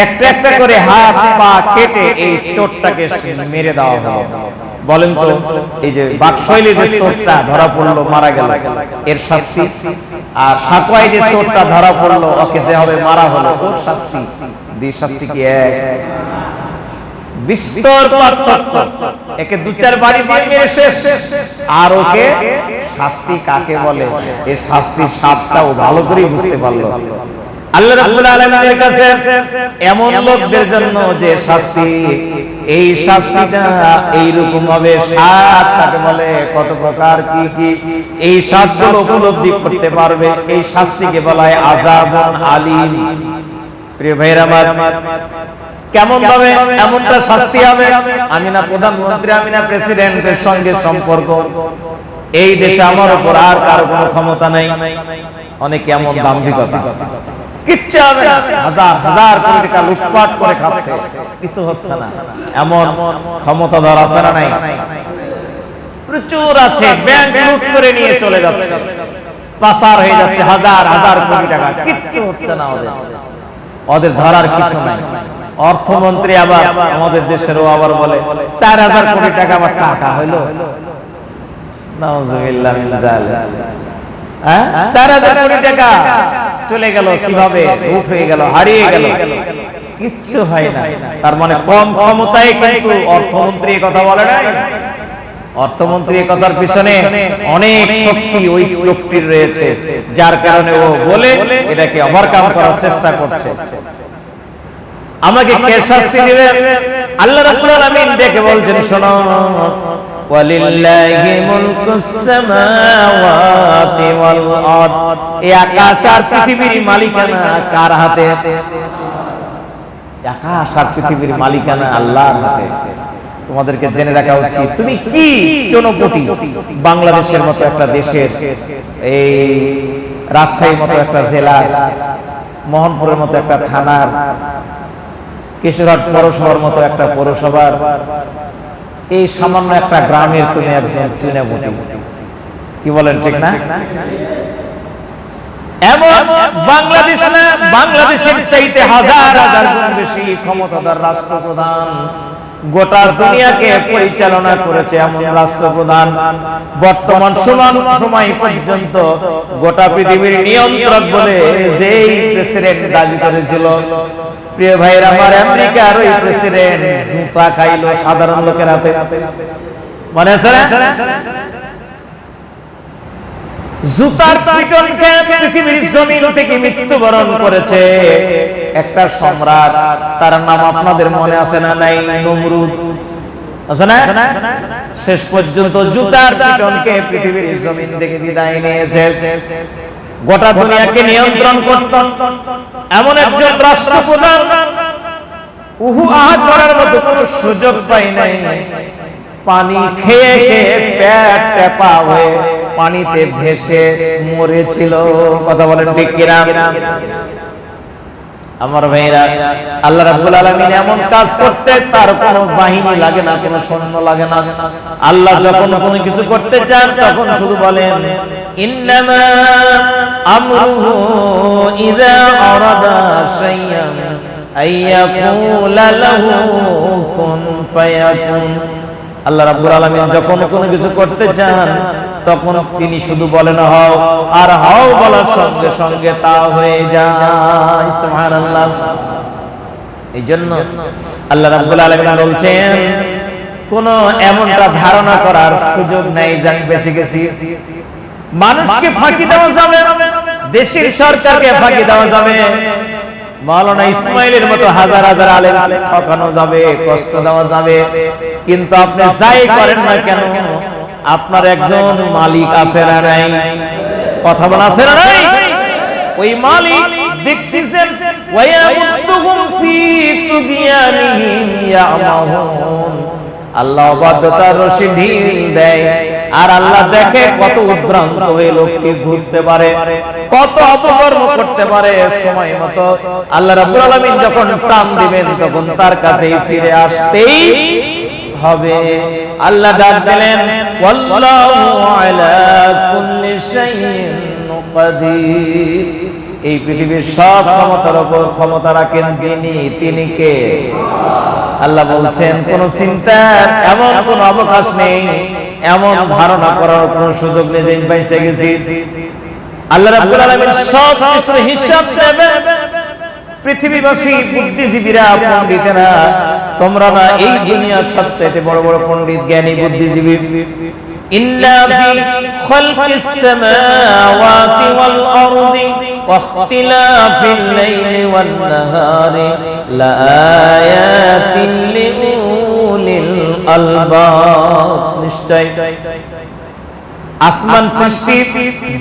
একটা একটা করে হাত পা কেটে এই চোরটাকে মেরে দেওয়া হবে। বলেন তো, এই যে বাকশৈলী যে চোরটা ধরা পড়লো মারা গেল, এর শাস্তি, আর সাকোয়ায় যে চোরটা ধরা পড়লো ওকে যে হবে মারা হলো, ওর শাস্তি, দুই শাস্তি কি এক? বিস্তর পার্থক্য। একে 2-4 বাড়ি দিয়ে মেরে শেষ, আর ওকে শাস্তি কাকে বলে, এই শাস্তির স্বাদটাও ভালো করে বুঝতে পারলো। আল্লাহ রাব্বুল আলামিনের কাছে এমন লোকদের জন্য যে শাস্তি, এই শাস্তিটা এইরকম হবে, স্বাদ তাকে বলে, কত প্রকার কি কি, এই শাস্তিগুলো উপলব্ধি করতে পারবে, এই শাস্তিকে বলা হয় আযাবুন আলীম। প্রিয় ভাইরা আমার, কেমন ভাবে এমনটা শাস্তি হবে? আমি না প্রধানমন্ত্রী, আমি না প্রেসিডেন্টের সঙ্গে সম্পর্ক, এই দেশে আমার উপর আর কারো কোনো ক্ষমতা নেই। অনেকে এমন দাম্ভিকতা, কিচ্ছু হবে না, হাজার হাজার কোটি টাকা লুটপাট করে খাচ্ছে, কিছু হচ্ছে না, এমন ক্ষমতাধর আছে না? নাই, প্রচুর আছে। ব্যাংক লুট করে নিয়ে চলে যাচ্ছে, পাচার হয়ে যাচ্ছে হাজার হাজার কোটি টাকা, কিচ্ছু হচ্ছে না ওদের, ওদের ধরার কিছু নাই। অর্থমন্ত্রী আবার আমাদের দেশেরও আবার বলে 4000 কোটি টাকা আবার টাকা হইলো, নাউজুবিল্লাহ মিন যালিক। 4000 কোটি টাকা চলে গেল কিভাবে, লুট হয়ে গেল, হারিয়ে গেল, কিচ্ছু হয় না। তার মানে কম ক্ষমতায় কিন্তু অর্থমন্ত্রী কথা বলে নাই। অর্থমন্ত্রী কথার পিছনে অনেক শক্তি ওই লোকটির রয়েছে, যার কারণে ও বলে এটাকে ওভারকাম করার চেষ্টা করছে। আমাকে কে শাস্তি দিবে? আল্লাহ রাব্বুল আলামিন ডেকে বলছেন, শোনো, ওয়ালিল্লাহি মুলকুস সামাওয়াতি ওয়াল আরদ, এই আকাশ আর পৃথিবীর মালিকানা কার হাতে? আকাশ আর পৃথিবীর মালিকানা আল্লাহর হাতে। তোমাদেরকে জেনে রাখা উচিত, তুমি কি জনপতি, বাংলাদেশের মতো একটা দেশের, এই রাজশাহীর মতো একটা জেলার, মোহনপুরের মতো একটা থানার, কৃষ্ণঘাট পৌরসভার মতো একটা পৌরসভার, এই সামান্য একটা গ্রামের তুমি একজন জনপতি। কি বলেন, ঠিক না? এমন বাংলাদেশ না, বাংলাদেশের চাইতে হাজার হাজার গুণ বেশি ক্ষমতাধর রাষ্ট্রপ্রধান গোটা দুনিয়াকে পরিচালনা করেছে এমন রাষ্ট্রপ্রধান বর্তমান সময় পর্যন্ত গোটা পৃথিবীর নিয়ন্ত্রক বলে যেই প্রেসিডেন্ট দাবি করেছিল, প্রিয় ভাইরা আমার, আমেরিকার ওই প্রেসিডেন্ট জুতা খাইলো সাধারণ লোকের হাতে, মনে আছে না? জুতার পিটন খেয়ে পৃথিবীর জমিন থেকে মৃত্যুবরণ করেছে একটা সম্রাট, তার নাম আপনাদের মনে আছে না? নাই, নমরুদ, আছে না? শেষ পর্যন্ত জুতার পিটনকে পৃথিবীর জমিন থেকে বিদায় নিয়েছে। গোটা দুনিয়াকে নিয়ন্ত্রণ করত এমন একজন রাষ্ট্রপ্রধান, উহু আহা করার মতো কোনো সুযোগ পাই নাই। পানি খেয়ে খেয়ে পেট টেপা হয়ে পানিতে ভেসে মরেছিল। কথা বলেন ঠিক কিনা? আমার ভাইরা, আল্লাহ রাব্বুল আলামিন এমন কাজ করতে তার কোনো বাহিনী লাগে না, কোনো সৈন্য লাগে না। আল্লাহ যখন কোনো কিছু করতে চান তখন শুধু বলেন ইন্নামা আমরুহু ইযা আরাদা শাইআন আইয়াকুলা লাহু কুন ফায়াকুন। আল্লাহ রাব্বুল আলামিন যখন কোনো কিছু করতে চান তখন তিনি শুধু বলেন হও, আর হও বলার সঙ্গে সঙ্গে তা হয়ে যায়। সুবহানাল্লাহ। এই জন্য আল্লাহ রাব্বুল আলামিন বলছেন কোন এমনটা ধারণা করার সুযোগ নাই যে আমি বেঁচে গেছি। মানুষকে ফাঁকি দেওয়া যাবে, দেশের সরকারকে ফাঁকি দেওয়া যাবে, মাওলানা ইসমাইলের মতো হাজার হাজার আলেম ঠকানো যাবে, কষ্ট দেওয়া যাবে, কিন্তু আপনি যাই করেন না কেন আপনার একজন মালিক আছে না নাই? কথা বলা আছে না নাই? ওই মালিক দেখতেছেন ওয়ায়ামুদ্দুহুম ফি তুগয়ানিহিম ইয়ামাহুন। আল্লাহ অবাধ্যতার রশি ঢিল দেয়, আর আল্লাহ দেখে কত উদ্ভ্রান্ত হয়ে লোকটি ঘুরতে পারে, কত অপকর্ম করতে পারে। সময় মতো আল্লাহ রাব্বুল আলামিন যখন টান দিবেন তখন তার কাছেই ফিরে আসতেই হবে। আল্লাহ ডাক দিলেন ওয়াল্লাহু আলা কুল্লি শাইইন কাদির। এই পৃথিবীর সব ক্ষমতার উপর ক্ষমতা রাখেন যিনি, তিনি কে? আল্লাহ বলছেন কোন চিন্তার এমন কোন অবকাশ নেই, এমন ধারণা করার কোন সুযোগ নেই যে পাইছে গেছি। আল্লাহ রাব্বুল আলামিন সব কিছুর হিসাব নেবেন। পৃথিবীবাসী বুদ্ধিজীবীরা, পণ্ডিতেরা, তোমরা না এই দুনিয়ার সবচেয়ে বড় বড় পণ্ডিত, জ্ঞানী, বুদ্ধিজীবী। ইন্না ফি খালকিস সামাওয়াতি ওয়াল আরদি ওয়া ইখতিলাফিল লাইলি ওয়ান নাহারি লাআয়াতিন লিউলিল আলবাব। নিশ্চয় আসমান সৃষ্টি,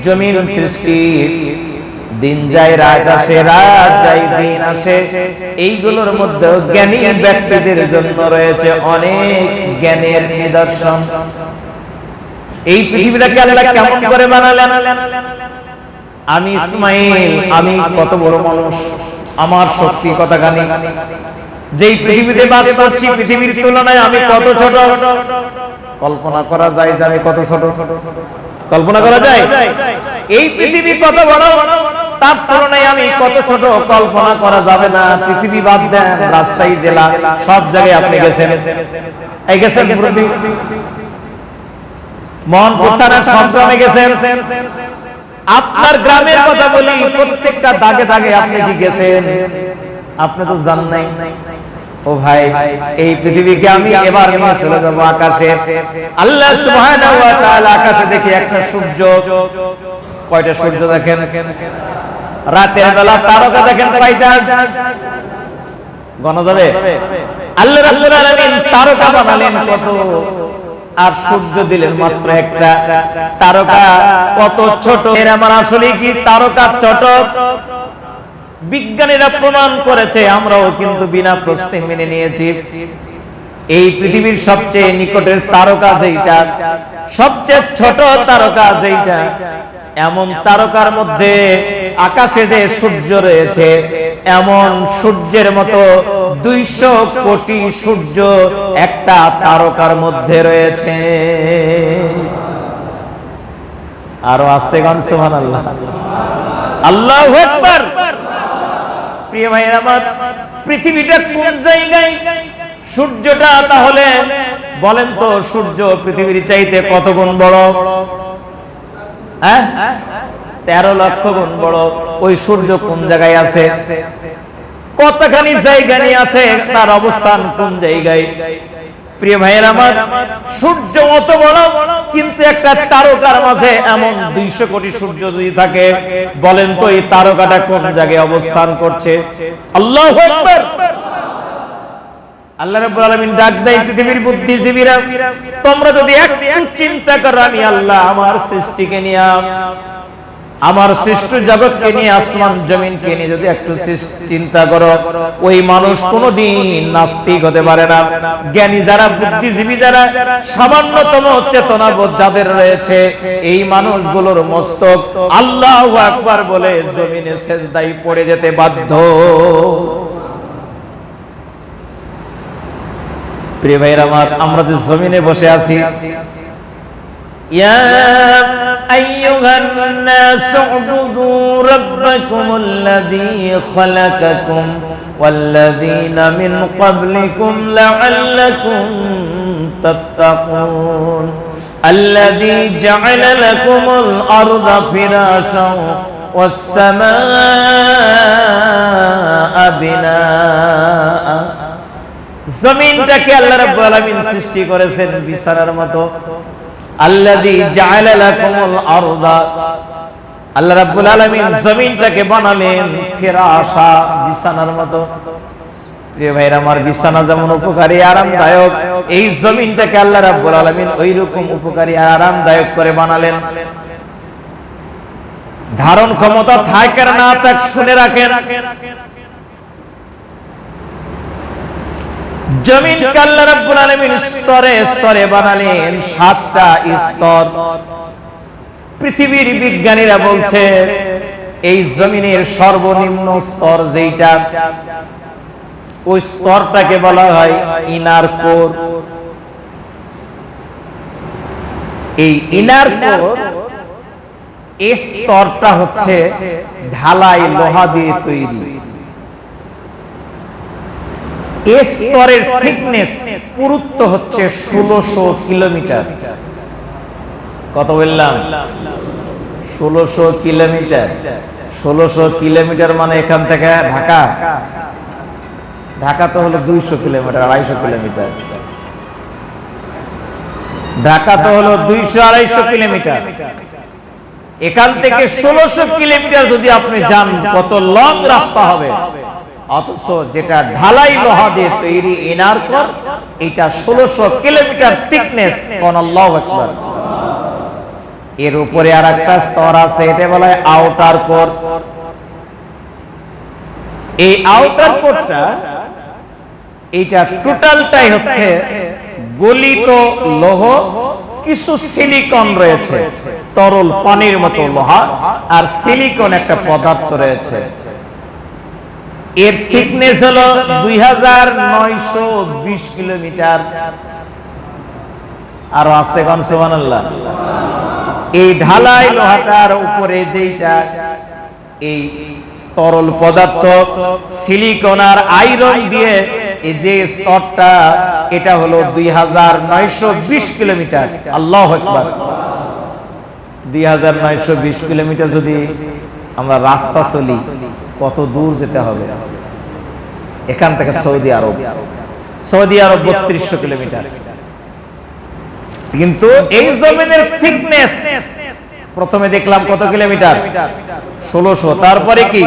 জমিন সৃষ্টি, দিন যায় রাত আসে, রাত যায় দিন আসে, এইগুলোর মধ্যে জ্ঞানী ব্যক্তিদের জন্য রয়েছে অনেক জ্ঞানের নিদর্শন। এই পৃথিবীটাকে আল্লাহ কেমন করে বানালেন? আমি ইসমাইল, আমি কত বড় মানুষ, আমার শক্তি কতখানি, যেই পৃথিবীতে বাস করছি পৃথিবীর তুলনায় আমি কত ছোট। কল্পনা করা যায় যে আমি কত ছোট? কল্পনা করা যায়? এই পৃথিবী কত বড়, তার তুলনায় আমি কত ছোট, কল্পনা করা যাবে না। পৃথিবী বাদ দেন, রাজশাহী জেলা সব জায়গায় আপনি গেছেন, এই গেছেন মুরব্বি, মোহনপুর থানার সব গ্রামে গেছেন। আপনার গ্রামের কথা বলি, প্রত্যেকটা দাগে দাগে আপনি কি গেছেন? আপনি তো জান নাই। ও ভাই, এই পৃথিবীকে আমি এবার নিয়ে চলে যাব আকাশে। আল্লাহ সুবহানাহু ওয়া তাআলা আকাশে দেখি একটা সূর্য। কয়টা সূর্য দেখেন? রাতের বেলা তারকা দেখেন কয়টা? গণা যাবে? আল্লাহ রাব্বুল আলামিন তারকা বানালেন কত, আর সূর্য দিলেন মাত্র একটা। তারকা কত ছোট! এর আমার আসলে কি তারকা ছোট? বিজ্ঞানীরা প্রমাণ করেছে, আমরাও কিন্তু বিনা প্রশ্নে মেনে নিয়েছি। এই পৃথিবীর সবচেয়ে নিকটের তারকা যেটা, সবচেয়ে ছোট তারকা যেটা, এমন তারকার মধ্যে আকাশে যে সূর্য রয়েছে, এমন সূর্যের মতো 200 কোটি সূর্য একটা তারকার মধ্যে রয়েছে। আরো আস্তে গান সুবহানাল্লাহ, আল্লাহু আকবার। প্রিয় ভাইরা আমার, পৃথিবীটা কোন জায়গায়? সূর্যটা তাহলে বলেন তো, সূর্য পৃথিবীর চাইতে কত গুণ বড়? 13 লক্ষ গুণ বড়। ওই সূর্য কোন জায়গায় আছে? কতখানি জায়গা নিয়ে আছে, তার অবস্থান কোন জায়গায়? প্রিয় ভাইয়ের আমার, সূর্য অত বড়, কিন্তু একটা তারকার মাঝে এমন 200 কোটি সূর্য যদি থাকে, বলেন তো এই তারকাটা কোন জায়গায় অবস্থান করছে? আল্লাহু আকবার। আল্লাহ রাব্বুল আলামিন ডাক দেয় পৃথিবীর বুদ্ধিজীবীরা, তোমরা যদি একটু চিন্তা করো, আমি আল্লাহ আমার সৃষ্টিকে নিয়ে আমার সৃষ্ট জগৎকে নিয়ে, আসমান জমিনকে নিয়ে যদি একটু চিন্তা করো, ওই মানুষ কোনোদিন নাস্তিক হতে পারে না। জ্ঞানী যারা, বুদ্ধিজীবী যারা, সামান্যতম চেতনাবোধ যাদের রয়েছে, এই মানুষগুলোর মস্তক আল্লাহু আকবার বলে জমিনে সেজদায় পড়ে যেতে বাধ্য। প্রিয় ভাইরা আমার, আমরা যে জমিনে বসে আছি, ইয়া আইয়ুহান নাসু উবুদু রাব্বাকুমুল্লাযী খালাকাকুম ওয়াল্লাযীনা মিন ক্বাবলিকুম লাআল্লাকুম তাত্তাকুন আল্লাযী জা'আলা লাকুমুল আরদা ফিরাশান ওয়াস সামাআ বিনাআ। জমিনটাকে আল্লাহ রাব্বুল আলামিন সৃষ্টি করেছেন বিছানার মতো। আল্লাযী জাআলা লাকুমুল আরদা, আল্লাহ রাব্বুল আলামিন জমিনটাকে বানালেন ফিরাশা, বিছানার মতো। প্রিয় ভাইরা আমার, বিছানা যেমন উপকারী আরামদায়ক, এই জমিনটাকে আল্লাহ রাব্বুল আলামিন ওই রকম উপকারী আরামদায়ক করে বানালেন। ধারণ ক্ষমতা থাক আর না থাক, শুনে রাখেন, জমিনকে আল্লাহ রাব্বুল আলামিন স্তরে স্তরে বানালেন, 7টা স্তর। পৃথিবীর বিজ্ঞানীরা বলছে এই জমিনের সর্বনিম্ন স্তর যেটা, ওই স্তরটাকে বলা হয় ইনার কোর। এই ইনার কোর, এই স্তরটা হচ্ছে ঢালাই লোহা দিয়ে তৈরি। এই স্তরের থিকনেস, পুরুত্ব হচ্ছে 1600 কিলোমিটার। কত বললাম? 1600 কিলোমিটার। 1600 কিলোমিটার মানে এখান থেকে ঢাকা, ঢাকা তো হলো 200 কিলোমিটার, 250 কিলোমিটার। ঢাকা তো হলো 200-250 কিলোমিটার। এখান থেকে 1600 কিলোমিটার যদি আপনি যান, কত লং রাস্তা হবে। অথচ যেটা ঢালাই লোহা দিয়ে তৈরি ইনার কোর, এটা 1600 কিলোমিটার থিকনেস। কোন আল্লাহু আকবার। এর উপরে আরেকটা স্তর আছে, এটা বলা হয় আউটার কোর। এই আউটার কোরটা, এটা টোটালটাই হচ্ছে গলিত লৌহ, কিছু সিলিকন রয়েছে, তরল পানির মতো লোহা আর সিলিকন একটা পদার্থ রয়েছে। এর থিকনেস হলো 2920 কিলোমিটার। আর আস্তে কোন সুবহানাল্লাহ। এই ঢালাই লোহাটার উপরে যেটা এই তরল পদার্থ সিলিকন আর আয়রন দিয়ে এই যে স্তরটা, এটা হলো 2920 কিলোমিটার। আল্লাহু আকবার। 2920 কিলোমিটার যদি আমরা রাস্তা চলি, কত দূর যেতে হবে। এখান থেকে সৌদি আরব 3200 কিলোমিটার। কিন্তু এই জমিনের থিকনেস প্রথমে দেখলাম কত কিলোমিটার? 1600। তারপরে কি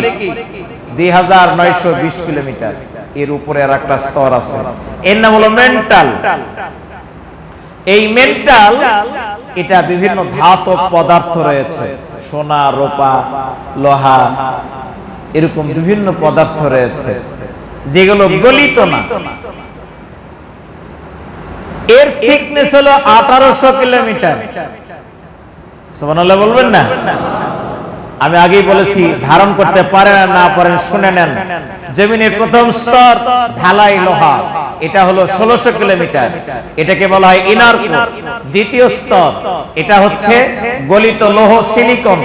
2920 কিলোমিটার। এর উপরে আর একটা স্তর আছে, এর নাম হলো মেন্টাল। এই মেন্টাল, এটা বিভিন্ন ধাতব পদার্থ রয়েছে, সোনা, রূপা, লোহা, এরকম বিভিন্ন পদার্থ রয়েছে যেগুলো গলিত না। এর থিকনেস হলো 1800 কিলোমিটার। সুবহানাল্লাহ বলবেন না? আমি আগেই বলেছি, ধারণ করতে পারেন আর না পারেন শুনে নেন। জমিনের প্রথম স্তর ঢালাই লোহা, এটা হলো 1600 কিলোমিটার, এটাকে বলা হয় ইনার কোর। দ্বিতীয় স্তর, এটা হচ্ছে গলিত লৌহ সিলিকন,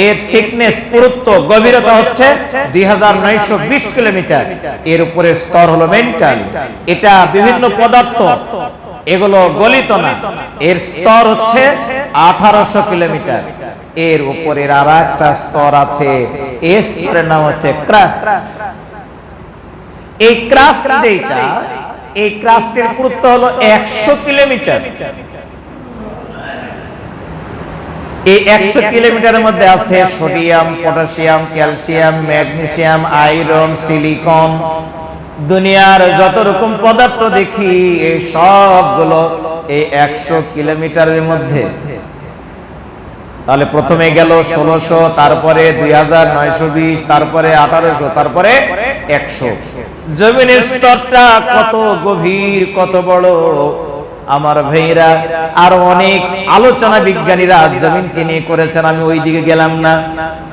এর থিকনেস, পুরুত্ব, গভীরতা হচ্ছে 2920 কিলোমিটার। এর উপরের স্তর হলো মেন্টাল, এটা বিভিন্ন পদার্থ, এগুলো গলিত না। এর স্তর হচ্ছে 1800 কিলোমিটার। এর উপরের আর একটা স্তর আছে, এই স্তরের নাম হচ্ছে ক্রাস্ট। এই ক্রাস্ট যেটা, এই ক্রাস্টের পুরুত্ব হলো 100 কিলোমিটার। এই 100 কিলোমিটারের মধ্যে আছে sodium, potassium, calcium, magnesium, iron, silicon. দুনিয়ার যত রকম পদার্থ দেখি, এই সবগুলো এই 100 কিলোমিটারের মধ্যে। তাহলে প্রথমে গেল 1600, তারপরে 2920, তারপরে 1800, তারপরে 100। জমিনের স্তরটা কত গভীর, কত বড় আমার ভাইরা। আর অনেক আলোচনা বিজ্ঞানীরা জমিনকে নিয়ে করেছেন, আমি ওই দিকে গেলাম না।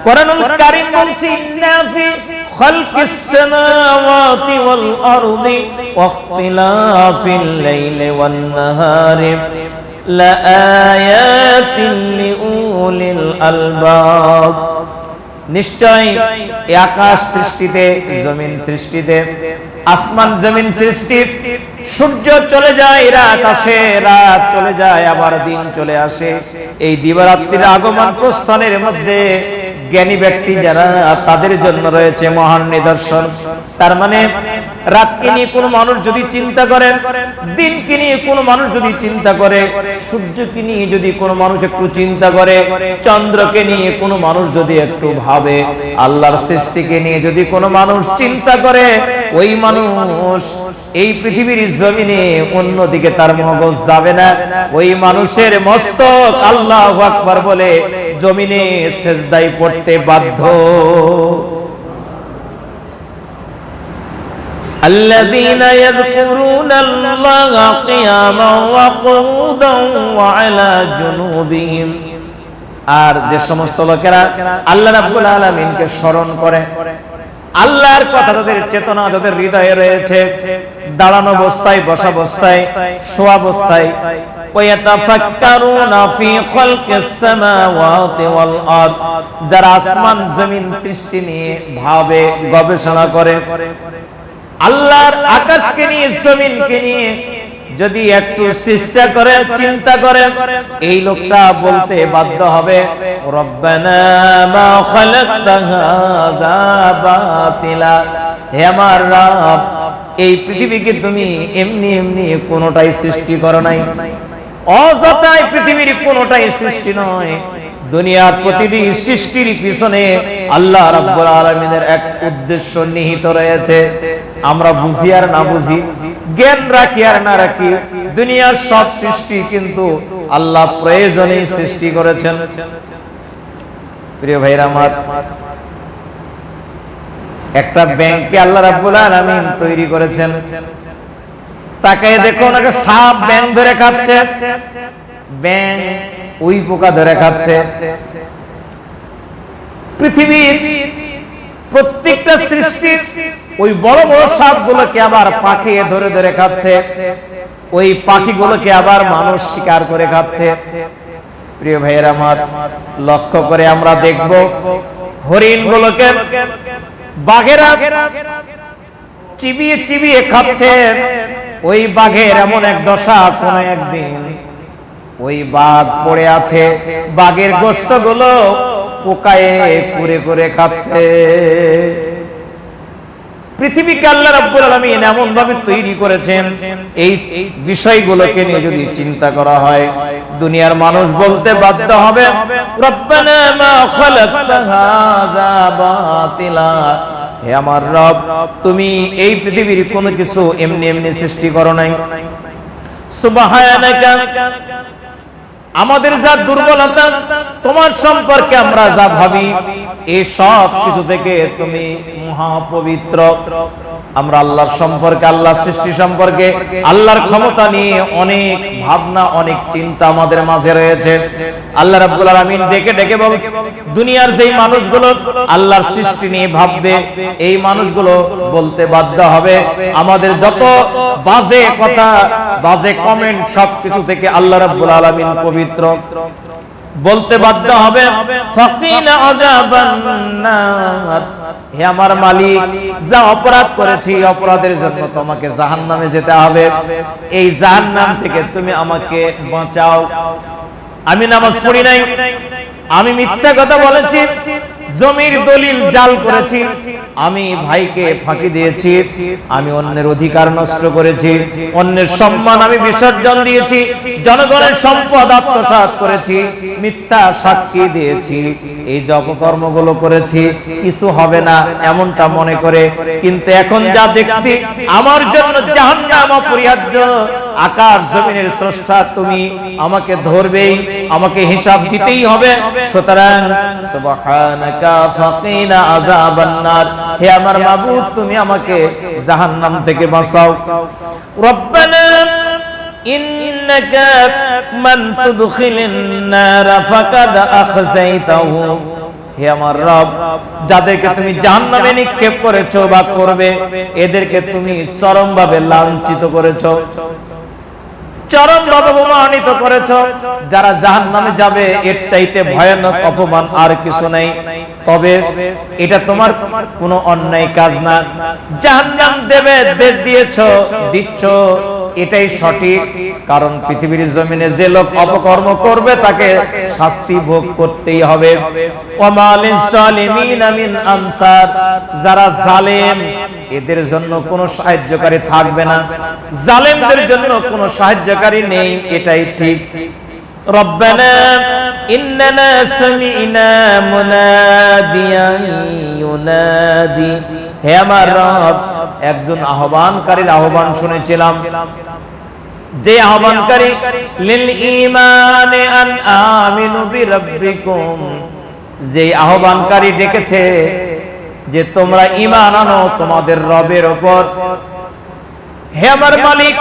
কোরআনুল কারীম বলছে ইন্না ফি খালকিস সামাওয়াতি ওয়াল আরদি ওয়া ইখতিলাফিল লাইলি ওয়ান নাহারি লাআয়াতিন লিউলিল আলবাব। নিশ্চয় এই আকাশ সৃষ্টিতে, জমিন সৃষ্টিতে, আসমান জমিন সৃষ্টি, সূর্য চলে যায়, রাত আসে, রাত চলে যায়, আবার দিন চলে আসে। এই দিবারাত্রির আগমন প্রস্থানের মধ্যে জ্ঞানী ব্যক্তি যারা, তাদের জন্য রয়েছে মহান নিদর্শন। তার মানে রাতকে নিয়ে কোনো মানুষ যদি চিন্তা করে, দিনকে নিয়ে কোনো মানুষ যদি চিন্তা করে, সূর্যকে নিয়ে যদি কোনো মানুষ একটু চিন্তা করে, চন্দ্রকে নিয়ে কোনো মানুষ যদি একটু ভাবে, আল্লাহর সৃষ্টিকে নিয়ে যদি কোনো মানুষ চিন্তা করে, ওই মানুষ এই পৃথিবীর জমিনে অন্যদিকে তার মগজ যাবে না। ওই মানুষের মস্তক আল্লাহু আকবার বলে জমিনে সিজদায় পড়তে বাধ্য। الذين يذكرون الله قياما وقعودا وعلى جنوبهم। আর যে সমস্ত লোকেরা আল্লাহ রাব্বুল আলামিনকে স্মরণ করে, আল্লাহর কথা তাদের চেতনা, তাদের হৃদয়ে রয়েছে, দাঁড়ানো অবস্থায়, বসা অবস্থায়, শোয়া অবস্থায়, ওয়াতাফাক্কারুনা ফি খালকিস সামাওয়াতি ওয়াল আরদ, যারা আসমান জমিন সৃষ্টি নিয়ে ভাবে, গবেষণা করে, আল্লাহর আকাশকে নিয়ে, জমিনকে নিয়ে যদি একটু চেষ্টা করে, চিন্তা করে, এই লোকটা বলতে বাধ্য হবে রব্বানা মা খালাকতা হাযা বাতিলা। হে আমার রব, এই পৃথিবীকে তুমি এমনি এমনি কোনোটাই সৃষ্টি করো নাই, অযথাই পৃথিবীর কোনোটাই সৃষ্টি নয়। দুনিয়ার প্রতিটি সৃষ্টির পিছনে আল্লাহ রাব্বুল আলামিনের এক উদ্দেশ্য নিহিত রয়েছে। আমরা বুঝি আর না বুঝি, জ্ঞান রাখি আর না রাখি, দুনিয়ার সব সৃষ্টি কিন্তু আল্লাহ প্রয়োজনেই সৃষ্টি করেছেন। প্রিয় ভাইরা আমার, একটা ব্যাংকে আল্লাহ রাব্বুল আলামিন তৈরি করেছেন। তাকায় দেখুন, একটা সাপ ব্যাংক ধরে খাচ্ছে, ব্যাংক ওই পোকা ধরে খাচ্ছে। পৃথিবীর প্রত্যেকটা সৃষ্টি ওই বড় বড় সাপগুলোকে আবার পাখি ধরে ধরে খাচ্ছে, ওই পাখিগুলোকে আবার মানুষ শিকার করে খাচ্ছে। প্রিয় ভাইয়েরা আমার, লক্ষ্য করে আমরা দেখব হরিণগুলোকে বাঘেরা চিবিয়ে চিবিয়ে খাচ্ছে। ওই বাঘের এমন এক দশা, কোন একদিন ওই বাঘ পড়ে আছে, বাঘের গোশতগুলো পোকায়ে কুরে করে খাচ্ছে। পৃথিবীকে আল্লাহ রাব্বুল আলামিন এমন ভাবে তৈরি করেছেন, এই বিষয়গুলোকে নিয়ে যদি চিন্তা করা হয়, দুনিয়ার মানুষ বলতে বাধ্য হবে রব্বানা মা খালাকতা হাযা বাতিলা। হে আমার রব, তুমি এই পৃথিবীর কোনো কিছু এমনি এমনি সৃষ্টি করো নাই। সুবহানাকা, আমাদের যা দুর্বলতা, তোমার সম্পর্কে আমরা যা ভাবি, এই সব কিছু থেকে তুমি মহাপবিত্র। আমরা আল্লাহর সম্পর্কে, আল্লাহর সৃষ্টি সম্পর্কে, আল্লাহর ক্ষমতা নিয়ে অনেক ভাবনা, অনেক চিন্তা আমাদের মাঝে রয়েছে। আল্লাহ রাব্বুল আলামিন ডেকে ডেকে বল, দুনিয়ার যেই মানুষগুলো আল্লাহর সৃষ্টি নিয়ে ভাববে, এই মানুষগুলো বলতে বাধ্য হবে আমাদের যত বাজে কথা, বাজে কমেন্ট, সবকিছু থেকে আল্লাহ রাব্বুল আলামিন পবিত্র। বলতে বাধ্য হবে ফাকিনা আযাবান নার, হে আমার মালিক, যা অপরাধ করেছি, অপরাধের জন্য তোমাকে জাহান্নামে যেতে হবে, এই জাহান্নাম থেকে তুমি আমাকে বাঁচাও। আমি নামাজ পড়ি নাই, আমি মিথ্যা কথা বলেছি, জমির দলিল জাল করেছি, আমি ভাইকে ফাঁকি দিয়েছি, আমি অন্যের অধিকার নষ্ট করেছি, অন্যের সম্মান আমি বিসর্জন দিয়েছি, জনগণের সম্পদ আত্মসাৎ করেছি, মিথ্যা সাক্ষী দিয়েছি, এই যে অপকর্মগুলো করেছি, কিছু হবে না এমনটা মনে করে, কিন্তু এখন যা দেখছি আমার জন্য জাহান্নাম অপরিহার্য, আকাশ জমিনের স্রষ্টা তুমি, আমাকে ধরবেই, আমাকে হিসাব দিতেই হবে। সুতরাং সুবহানাকা ফাকিনা আযাবান নার, হে আমার মাবুদ তুমি আমাকে জাহান্নাম থেকে বাঁচাও। রব্বানা ইন্নাকা মান তুদখিলিন নার ফাকাদ আখযাইতাহু, হে আমার রব যাদেরকে তুমি জাহান্নামে নিক্ষেপ করেছো বা করবে এদেরকে তুমি চরমভাবে লাঞ্ছিত করেছো, চরমভাবে অপমানিত করেছো। যারা জাহান্নামে যাবে এর চাইতে ভয়ানক অপমান আর কিছু নেই। তবে এটা তোমার কোনো অন্যায় কাজ না, জাহান্নাম দেবে দিয়েছো দিচ্ছ এটাই সঠিক, কারণ পৃথিবীর জমিনে যে লোক অপকর্ম করবে তাকে শাস্তি ভোগ করতেই হবে। ওয়ামালিস জালিমিনা মিন আনসার, যারা জালেম এদের জন্য কোনো সাহায্যকারী থাকবে না, জালেমদের জন্য কোনো সাহায্যকারী নেই, এটাই ঠিক। রব্বানা ইন্নানা সামি'না মুনাদিয়ান ইউনাদি, হে আমার রব একজন আহ্বানকারীর আহ্বান শুনেছিলাম, যে আহ্বানকারী লিল ঈমানে আন আমিনু বিরাব্বিকুম, যে আহ্বানকারী ডেকেছে যে তোমরা ঈমান আনো তোমাদের রবের উপর। হে আমার মালিক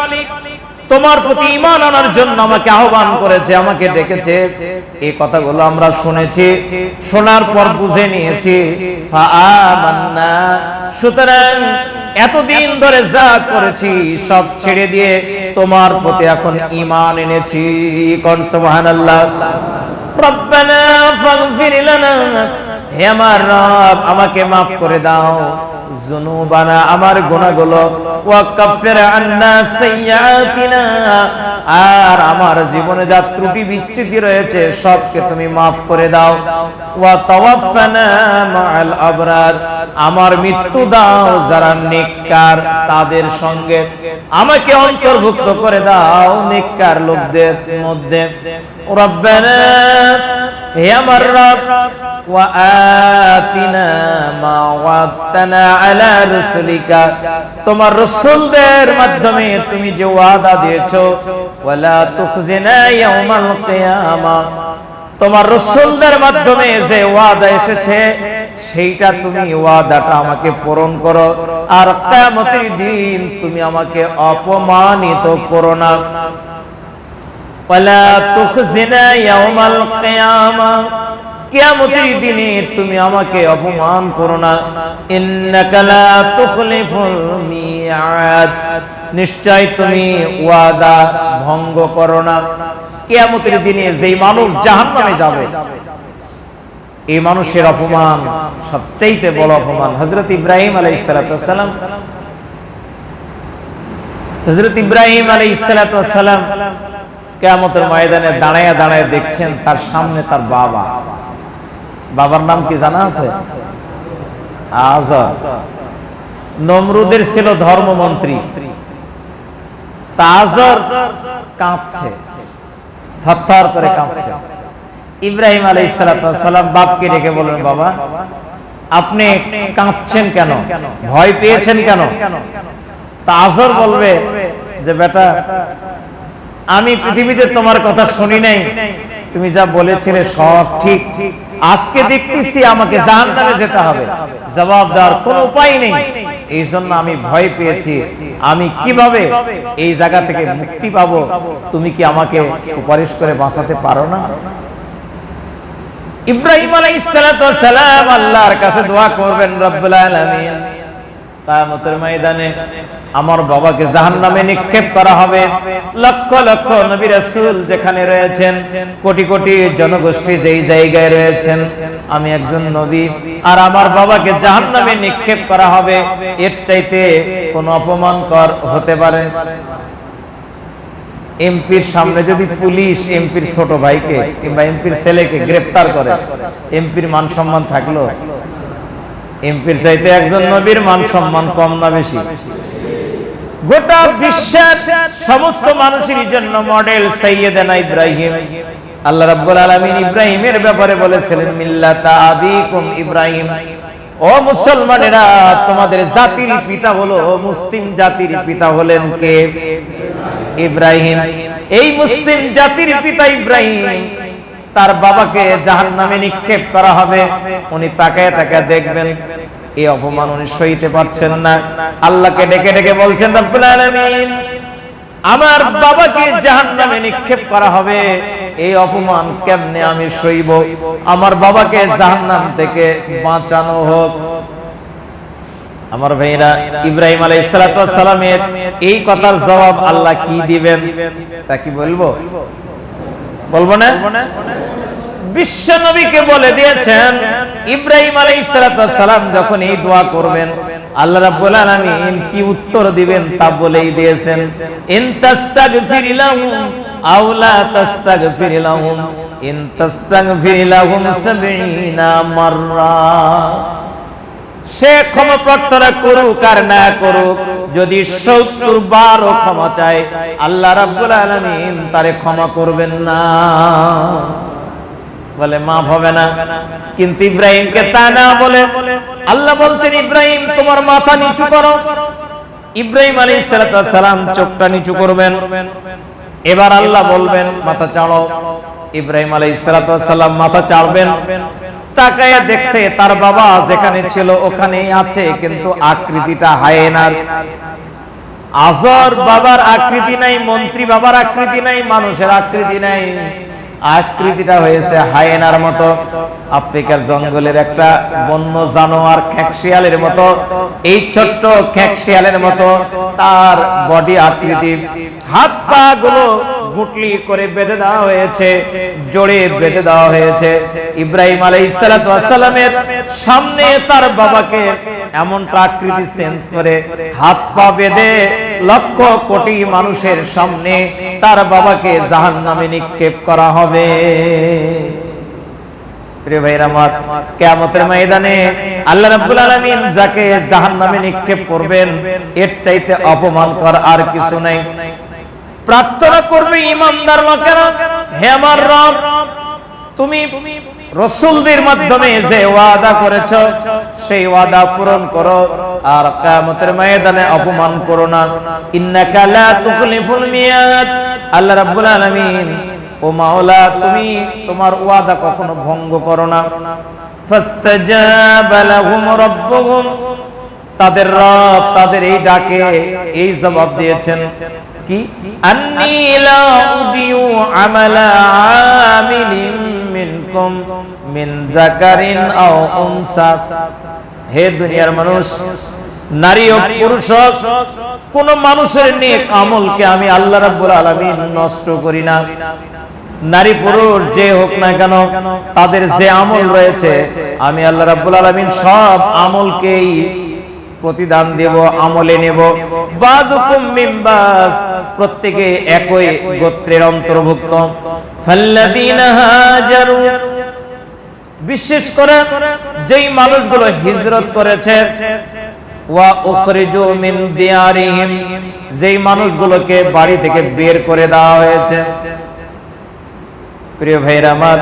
তোমার প্রতি ঈমান আনার জন্য আমাকে আহ্বান করেছে, আমাকে ডেকেছে, এই কথাগুলো আমরা শুনেছি, শোনার পর বুঝে নিয়েছি। ফাআমান্না, সুতরাং এতদিন ধরে যা করেছি সব ছেড়ে দিয়ে তোমার প্রতি এখন ঈমান এনেছি। কোন সুবহানাল্লাহ। রব্বানা ফাগফির লানা, হে আমার রব আমাকে maaf করে দাও, যুনুবানা আমার গুনাহগুলো, ওয়া কাফির আন্না সাইয়্যাতিনা, আর আমার জীবনে যা ত্রুটি বিচ্যুতি রয়েছে সবকে তুমি maaf করে দাও। ওয়া তাওয়াফানা মাআল আবরার, আমার মৃত্যু দাও যারা নেককার তাদের সঙ্গে, আমাকে অন্তর্ভুক্ত করে দাও নেককার লোকদের মধ্যে। রব্বানা, হে আমার রব, ওয়া আতিনা মা ওয়া'আদতানা আলা রাসূলিকা, তোমার রাসূলদের মাধ্যমে তুমি যে ওয়াদা দিয়েছো, ওয়ালা তুখজিনা ইয়াউমাল কিয়ামা, তোমার রাসূলদের মাধ্যমে যে ওয়াদা এসেছে সেইটা তুমি ওয়াদাটা আমাকে পূরণ করো, আর কিয়ামতের দিন তুমি আমাকে অপমানিত করো না। ওয়ালা তুখজিনা ইয়াউমাল কিয়ামা, কিয়ামতের দিনে তুমি আমাকে অপমান করো না। ইন্নাকা লা তুখলিফুল মিআদ, নিশ্চয় তুমি ওয়াদা ভঙ্গ করো না। কিয়ামতের দিনে যেই মানুষ জাহান্নামে যাবে এই মানুষের অপমান সবচেয়ে বড় অপমান। হযরত ইব্রাহিম আলাইহিস সালাতু ওয়াস সালাম, হযরত ইব্রাহিম আলাইহিস সালাতু ওয়াস সালাম কিয়ামতের ময়দানে দাঁড়ায়া দাঁড়ায়া দেখছেন তার সামনে তার বাবা, বাবার নাম কি জানা আছে? আযর। নমরুদের ছিল ধর্মমন্ত্রী, আযর কাঁপছে, থরথর করে কাঁপছে। ইব্রাহিম আলাইহিস সালাতু ওয়াস সালাম বাপকে ডেকে বলেন, বাবা আপনি কাঁপছেন কেন, ভয় পেয়েছেন কেন? আযর বলবে যে বেটা আমি পৃথিবীতে তোমার কথা শুনি নাই, তুমি যা বলেছিলে সব ঠিক, আজকে দেখতেছি আমাকে জাহান্নামে যেতে হবে, জবাব দেওয়ার কোনো উপায় নেই, এই জন্য আমি ভয় পেয়েছি, আমি কিভাবে এই জায়গা থেকে মুক্তি পাবো, তুমি কি আমাকে সুপারিশ করে বাঁচাতে পারো না? ইব্রাহিম আলাইহিস সালাতু ওয়াস সালাম আল্লাহর কাছে দোয়া করবেন, রব্বুল আলামিন কিয়ামতের ময়দানে আমার বাবাকে জাহান্নামে নিক্ষেপ করা হবে, লক্ষ লক্ষ নবী রাসূল যেখানে রয়েছেন, কোটি কোটি জনগোষ্ঠী যেই জায়গায় রয়েছেন, আমি একজন নবী আর আমার বাবাকে জাহান্নামে নিক্ষেপ করা হবে, এর চাইতে কোন অপমানকর হতে পারে? এমপির সামনে যদি পুলিশ এমপির ছোট ভাইকে কিংবা এমপির ছেলেকে গ্রেফতার করে, এমপির মান সম্মান থাকলো? এমপির চাইতে একজন নবীর মান সম্মান কম না বেশি? গোটা বিশ্বের সমস্ত মানুষের জন্য মডেল সাইয়েদানা ইব্রাহিম। আল্লাহ রাব্বুল আলামিন ইব্রাহিমের ব্যাপারে বলেছিলেন, মিল্লাতা আবিকুম ইব্রাহিম, ও মুসলমানেরা তোমাদের জাতির পিতা হলো, মুসলিম জাতির পিতা হলেন কে? ইব্রাহিম, এই মুসলিম জাতির পিতা ইব্রাহিম, তার বাবাকে জাহান্নামে নিক্ষেপ করা হবে। উনি তাকায় তাকায় দেখবেন, এই অপমান উনি সইতে পারছেন না। আল্লাহকে ডেকে ডেকে বলছেন, রব্বুল আলামিন, আমার বাবাকে জাহান্নামে নিক্ষেপ করা হবে, এই অপমান কেমনে আমি সইব? আমার বাবাকে জাহান্নাম থেকে বাঁচানো হোক। আমার ভাইরা, ইব্রাহিম আলাইহিস সালাতু ওয়াস সালামের এই কথার জবাব আল্লাহ কি দিবেন তা কি বলবো? বলবো না? বিশ্ব নবীকে বলে দিয়েছেন, ইব্রাহিম আলাইহিস সালাতু ওয়াস সালাম যখন এই দোয়া করবেন, আল্লাহ রাব্বুল আলামিন কি উত্তর দিবেন তা বলেই দিয়েছেন। ইন তাস্তাগফির লাহুম আও লা তাস্তাগফির লাহুম, ইন তাস্তাগফির লাহুম ৭০ মাররা, সে ক্ষমা প্রার্থনা করুক আর না করুক, যদি ৭০ বারও ক্ষমা চায়, আল্লাহ রাব্বুল আলামিন তারে ক্ষমা করবেন না, বলে মাফ হবে না। কিন্তু ইব্রাহিমকে তা না বলে আল্লাহ বলছেন, ইব্রাহিম তোমার মাথা নিচু করো। ইব্রাহিম আলাইহিস সালাতু ওয়াস সালাম চোখটা নিচু করবেন, এবার আল্লাহ বলবেন মাথা চাড়ো। ইব্রাহিম আলাইহিস সালাতু ওয়াস সালাম মাথা চাড়বেন, তাকায়া দেখছে তার বাবা যেখানে ছিল ওখানেই আছে, কিন্তু আকৃতিটা হায়েনার। আজর বাবার আকৃতি নাই, মন্ত্রী বাবার আকৃতি নাই, মানুষের আকৃতি নাই, আকৃতিটা হয়েছে হায়েনার মতো। আফ্রিকার জঙ্গলের একটা বন্য জানোয়ার, খেকশিয়ালের মতো, এই ছোট্ট খেকশিয়ালের মতো তার বডি আকৃতি। হাত পা গুলো গুটলি করে বেঁধে দেওয়া হয়েছে, জোরে বেঁধে দেওয়া হয়েছে। ইব্রাহিম আলাইহিস সালাতু ওয়াস সালামের সামনে তার বাবাকে এমন আকৃতি চেঞ্জ করে হাত পা বেঁধে লক্ষ কোটি মানুষের সামনে তার বাবাকে জাহান্নামে নিক্ষেপ করা হবে। প্রিয় ভাইরা আমার, কিয়ামতের ময়দানে আল্লাহ রাব্বুল আলামিন যাকে জাহান্নামে নিক্ষেপ করবেন, এর চাইতে অপমানকর আর কিছু নাই। প্রার্থনা করবে ইমানদার লোকেরা, হে আমার রব, তুমি রাসূলদের মাধ্যমে যে ওয়াদা করেছো সেই ওয়াদা পূরণ করো, আর কিয়ামতের ময়দানে অপমান করো না। ইন্নাকা লা তুখলিফুল মিয়াদ, আল্লাহ রাব্বুল আলামিন, ও মাওলা, তুমি তোমার ওয়াদা কখনো ভঙ্গ করো না। ফাস্তাজাবা লাহুম রাব্বুহুম, তাদের রব তাদের এই ডাকে এই জবাব দিয়েছেন কি? আন্নী লা উদিউ আমালা আমিলিন মিনকুম মিন যাকারিন আও উনসা, হে দুনিয়ার মানুষ, নারী ও পুরুষ কোন মানুষের নেক আমলকে আমি আল্লাহ রাব্বুল আলামিন নষ্ট করি না। নারী পুরুষ যে হোক না কেন, তাদের যে আমল রয়েছে আমি আল্লাহ রাব্বুল আলামিন সব আমলকেই প্রতিদান দেব, আমলে নেব। বাদুকুম মিন বাস, প্রত্যেকে একই গোত্রের অন্তর্ভুক্ত। ফাল্লাযীনা হাজারু, বিশেষ করে যেই মানুষগুলো হিজরত করেছে, ওয়া উখরিজু মিন দিয়ারিহিম, যেই মানুষগুলোকে বাড়ি থেকে বের করে দেওয়া হয়েছে। প্রিয় ভাইরা আমার,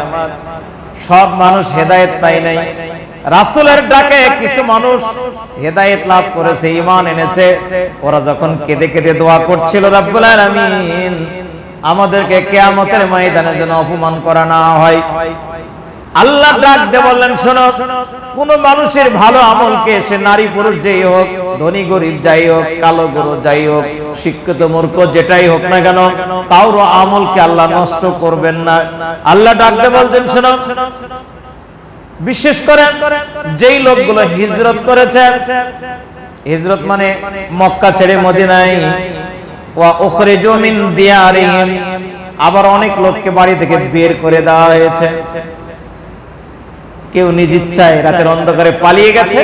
সব মানুষ হেদায়েত পায় নাই। রাসূলের ডাকে কিছু মানুষ হেদায়েত লাভ করেছে, ঈমান এনেছে। ওরা যখন কেঁদে কেঁদে দোয়া করছিল, রব্বুল আলামিন আমাদেরকে কিয়ামতের ময়দানে যেন অপমান করা না হয়, আল্লাহ ডাক দিয়ে বললেন, শোনো, কোন মানুষের ভালো আমলকে, সে নারী পুরুষ যেই হোক, ধনী গরিব যাই হোক, কালো গোরো যাই হোক, শিক্ষিত মূর্খ যেটাই হোক না কেন, তার আমলকে আল্লাহ নষ্ট করবেন না। আল্লাহ ডাক দিয়ে বলছেন, শোনো, বিশেষ করে যেই লোকগুলো হিজরত করেছে, হিজরত মানে মক্কা ছেড়ে মদিনায়, ওয়া উখরিজু মিন দিয়ারিহিম, আবার অনেক লোককে বাড়ি থেকে বের করে দেওয়া হয়েছে। কেউ নিজ ইচ্ছায় রাতের অন্ধকারে পালিয়ে গেছে,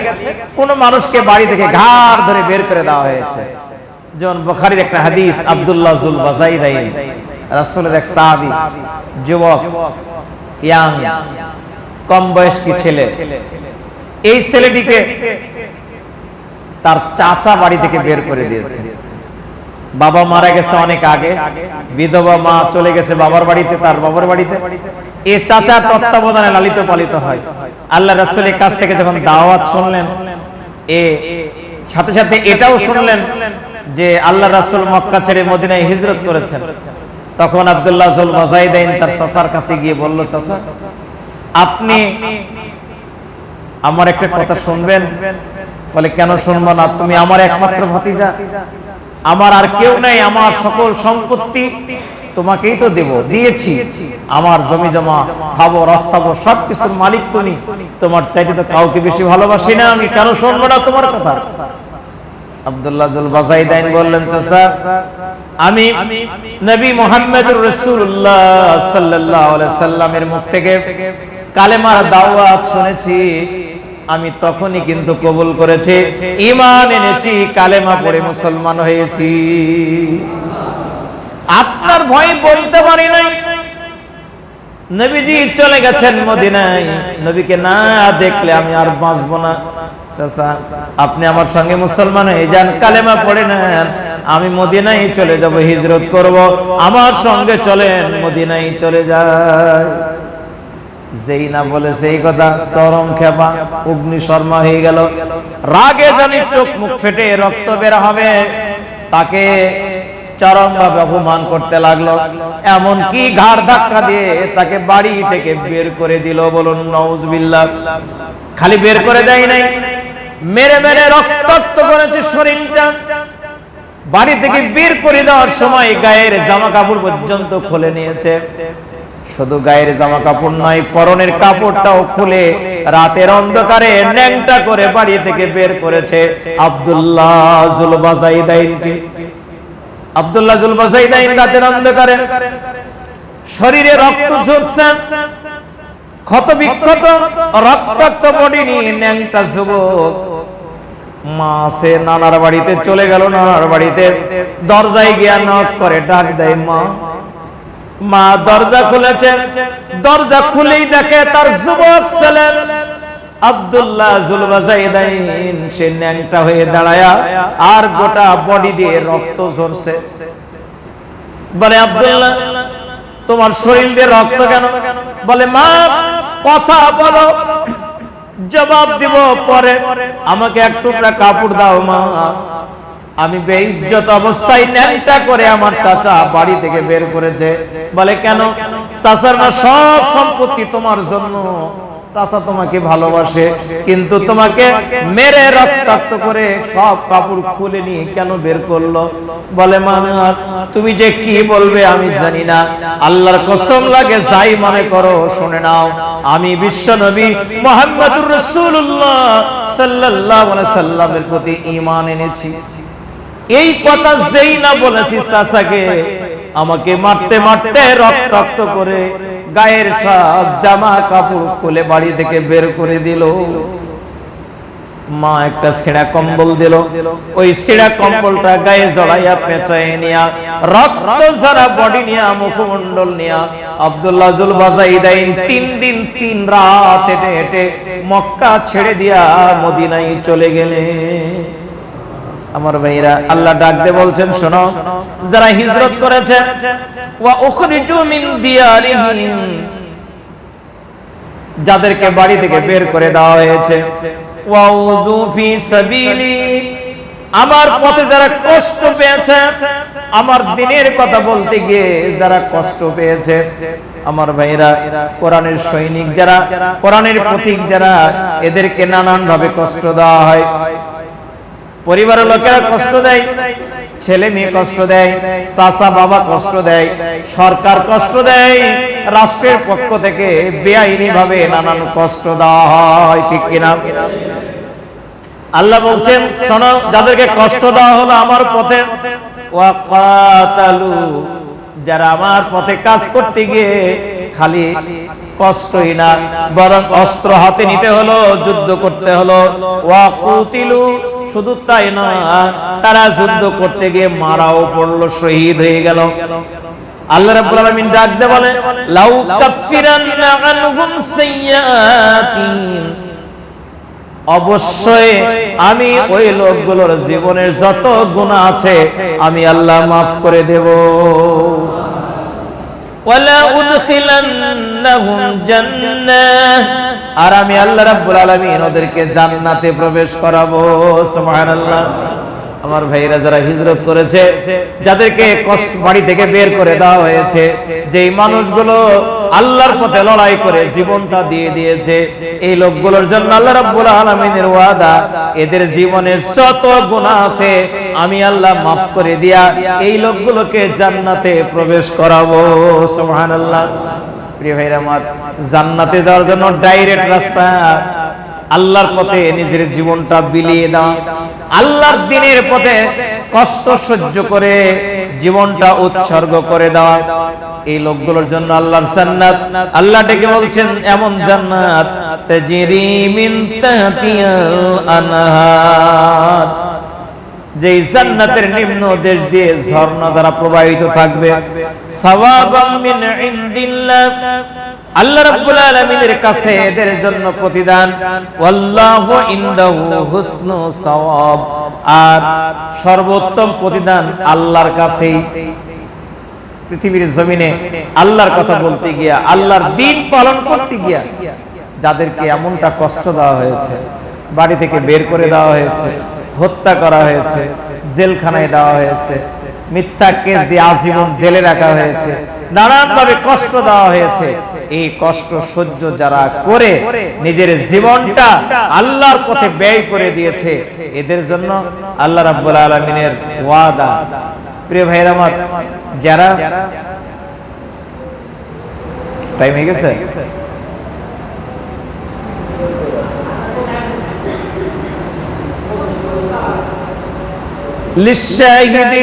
কোন মানুষকে বাড়ি থেকে ঘাড় ধরে বের করে দেওয়া হয়েছে। যেমন বুখারীর একটা হাদিস, আব্দুল্লাহ যুল বাযাইরাইন, রাসূলের এক সাহাবী, যুবক, ইয়াং, কম বয়স্ক ছেলে, এই ছেলেটিকে তার চাচা বাড়ি থেকে বের করে দিয়েছে। বাবা মারা গেছে অনেক আগে, বিধবা মা চলে গেছে বাবার বাড়িতে, তার বাবার বাড়িতে। এই চাচার তত্ত্বাবধানে লালিত পালিত হয়। আল্লাহ রাসূলের কাছ থেকে যখন দাওয়াত শুনলেন, সাথে সাথে এটাও শুনলেন যে আল্লাহ রাসূল মক্কা ছেড়ে মদিনায় হিজরত করেছেন, তখন আব্দুল্লাহ যুল বাযাইদাইন তার চাচার কাছে গিয়ে বলল, চাচা আপনি আমার একটা কথা শুনবেন? বলে, কেন শুনবো না, তুমি আমার একমাত্র ভাতিজা, আমার আর কেউ নাই, আমার সকল সম্পত্তি তোমাকেই তো দেব, দিয়েছি, আমার জমি জমা স্থাবর অস্থাবর সবকিছুর মালিক তুমি, তোমার চাইতে তো কাউকে বেশি ভালোবাসি না আমি, কেন শুনবো না তোমার কথা? আব্দুল্লাহ যুল বাযাইদাইন বললেন, চাচা আমি নবী মুহাম্মদুর রাসূলুল্লাহ সাল্লাল্লাহু আলাইহি সাল্লামের মুখ থেকে কালেমার দাওয়াত শুনেছি, আমি তখনই কিন্তু কবুল করেছি, ঈমান এনেছি, কালেমা পড়ে মুসলমান হয়েছি। আপনার ভয় বলতে পারি নাই, নবীজি চলে গেছেন মদিনায়, নবীকে না দেখলে আমি আর বাঁচবো না। চাচা আপনি আমার সঙ্গে মুসলমান হয়ে যান, কালেমা পড়ে নেন, আমি মদিনায় চলে যাব, হিজরত করব, আমার সঙ্গে চলেন, মদিনায় চলে যায়। যেই না বলে সেই কথা, চরম খেপা, অগ্নি শর্মা হয়ে গেল, রাগে জানি চোখ মুখ ফেটে রক্ত বের হবে, তাকে চরম ভাবে অপমান করতে লাগলো, এমন কি ঘাড় ধাক্কা দিয়ে তাকে বাড়ি থেকে বের করে দিল। বলুন নাউজুবিল্লাহ। খালি বের করে দেয় নাই, মেরে মেরে রক্তাক্ত করেছে শরীরটা। বাড়ি থেকে বের করে দেওয়ার সময় গায়ের জামা কাপড় পর্যন্ত খুলে নিয়েছে। শুধু গায়ের জামা কাপড় নয়, পরনের কাপড়টাও খুলে রাতের অন্ধকারে ন্যাংটা করে বাড়ি থেকে বের করেছে আব্দুল্লাহ যুল বাযাইদাইনকে। আব্দুল্লাহ যুল বাযাইদাইন রাতের অন্ধকারে, শরীরে রক্ত ঝরছে, ক্ষত বিক্ষত রক্তাক্ত বডি নিয়ে ন্যাংটা যুবক মা সে নানার বাড়িতে চলে গেল। নানার বাড়িতে দরজায় গিয়া নক করে ডাক দেয়, মা। মা দরজা খুলেছে, দরজা খুলেই দেখে তার যুবক ছেলে আব্দুল্লাহ যুল বাযাইদাইন সে ন্যাংটা হয়ে দাঁড়ায়া আর গোটা বডি দিয়ে রক্ত ঝরছে। বলে, আব্দুল্লাহ তোমার শরীর দিয়ে রক্ত কেন? বলে, মা কথা বলো, জবাব দিব পরে, আমাকে এক টুকরা কাপড় দাও মা। আমি বেইজ্জত অবস্থায় ন্যাংটা করে আমার চাচা বাড়ি থেকে বের করেছে। বলে, কেন? চাচার না সব সম্পত্তি তোমার জন্য, চাচা তোমাকে ভালোবাসে, কিন্তু তোমাকে মেরে রক্তাক্ত করে সব কাপড় খুলে নিয়ে কেন বের করলো? বলে, মা তুমি যে কি বলবে আমি জানি না, আল্লাহর কসম লাগে যাই মনে করো শুনে নাও, আমি বিশ্ব নবী মুহাম্মদুর রাসূলুল্লাহ সাল্লাল্লাহু আলাইহি সাল্লামের প্রতি ঈমান এনেছি। এই কথা যেই না বলেছি চাচাকে, আমাকে মারতে মারতে রক্তাক্ত করে গায়ের সব জামা কাপড় খুলে বাড়ি থেকে বের করে দিল। মা একটা ছেঁড়া কম্বল দিল, ওই ছেঁড়া কম্বলটা গায়ে জড়াইয়া পেঁচায় নিয়া রক্ত ঝরা বডি নিয়া মুখমণ্ডল নিয়া আব্দুল্লাহ যুল বাযাইদাইন 3 দিন 3 রাত হেঁটে হেঁটে মক্কা ছেড়ে দিয়া মদিনায় চলে গেলেন। আমার ভাইরা, আল্লাহ ডাক দিয়ে বলছেন, শোনো, যারা হিজরত করেছে, ওয়া উখরিজু মিন দিয়ারিহিম, যাদেরকে বাড়ি থেকে বের করে দেওয়া হয়েছে, ওয়া উযু ফি সাবিলি, আমার পথে যারা কষ্ট পেয়েছে, আমার দ্বীনের কথা বলতে গিয়ে যারা কষ্ট পেয়েছে, আমার ভাইরা, কোরআনের সৈনিক যারা, কোরআনের পথিক যারা, এদেরকে নানান ভাবে কষ্ট দেওয়া হয়। পরিবারের লোকেরা কষ্ট দেয়, ছেলে মেয়ে কষ্ট দেয়, চাচা বাবা কষ্ট দেয়, সরকার কষ্ট দেয়, রাষ্ট্রের পক্ষ থেকে বেআইনি ভাবে নানান কষ্ট দেওয়া হয়, ঠিক কিনা? আল্লাহ বলছেন, শোনো, যাদেরকে কষ্ট দেওয়া হলো আমার পথে, ওয়া কাতালু, যারা আমার পথে কাজ করতে গিয়ে খালি কষ্টই না, বরং অস্ত্র হাতে নিতে হলো, যুদ্ধ করতে হলো, ওয়া কুতিলু, শুধু তাই না, তারা যুদ্ধ করতে গিয়ে মারাও পড়লো, শহীদ হয়ে গেল। আল্লাহ রাব্বুল আলামিন ডাক দিয়ে বলে, লাউ কাফিরান্না আনহুম সাইয়্যাতিহিম, অবশ্যই আমি ওই লোকগুলোর জীবনের যত গুনাহ আছে আমি আল্লাহ মাফ করে দেব। ওয়ালা উদখিলান্নাহুম জান্নাহ, আর আমি আল্লাহ রাব্বুল আলামিন ওদেরকে জান্নাতে প্রবেশ করাবো। সুবহানাল্লাহ। আমার ভাইরা যারা হিজরত করেছে, যাদেরকে কষ্ট বাড়ি থেকে বের করে দেওয়া হয়েছে, যেই মানুষগুলো আল্লাহর পথে লড়াই করে জীবনটা দিয়ে দিয়েছে, এই লোকগুলোর জন্য আল্লাহ রাব্বুল আলামিনের ওয়াদা, এদের জীবনে যত গুনাহ আছে আমি আল্লাহ মাফ করে দিয়া এই লোকগুলোকে জান্নাতে প্রবেশ করাবো। সুবহানাল্লাহ। প্রিয় ভাইরা আমার, জান্নাতে যাওয়ার জন্য ডাইরেক্ট রাস্তা, আল্লাহর পথে নিজের জীবনটা বিলিয়ে দাও, আল্লাহর দ্বীনের পথে কষ্ট সহ্য করে জীবনটা উৎসর্গ করে দেওয়া, এই লোকগুলোর জন্য আল্লাহর জান্নাত। আল্লাহ ডেকে বলছেন এমন জান্নাত তাজরি মিন তাহতিহাল আনহার, যেই জান্নাতের নিম্ন দেশ দিয়ে ঝর্ণা দ্বারা প্রবাহিত থাকবে, সাওয়াবাম মিন ইনদিল্লাহ, আল্লাহ রাব্বুল আলামিনের কাছে এদের জন্য প্রতিদান, ওয়াল্লাহু ইনদাহু হুসনু সাওয়াব, আর সর্বোত্তম প্রতিদান আল্লাহর কাছেই। পৃথিবীর জমিনে আল্লাহর কথা বলতে গিয়া, আল্লাহর দ্বীন পালন করতে গিয়া যাদেরকে এমনটা কষ্ট দেওয়া হয়েছে, বাড়ি থেকে বের করে দেওয়া হয়েছে, হত্যা করা হয়েছে, জেলখানায় দেওয়া হয়েছে, মিথ্যা কেস দিয়ে আজীবন জেলে রাখা হয়েছে, নানানভাবে কষ্ট দেওয়া হয়েছে, এই কষ্ট সহ্য যারা করে নিজের জীবনটা আল্লাহর পথে ব্যয় করে দিয়েছে, এদের জন্য আল্লাহ রাব্বুল আলামিনের ওয়াদা। প্রিয় ভাইরা আমার, যারা টাইম হয়ে গেছে, লিশাহিদি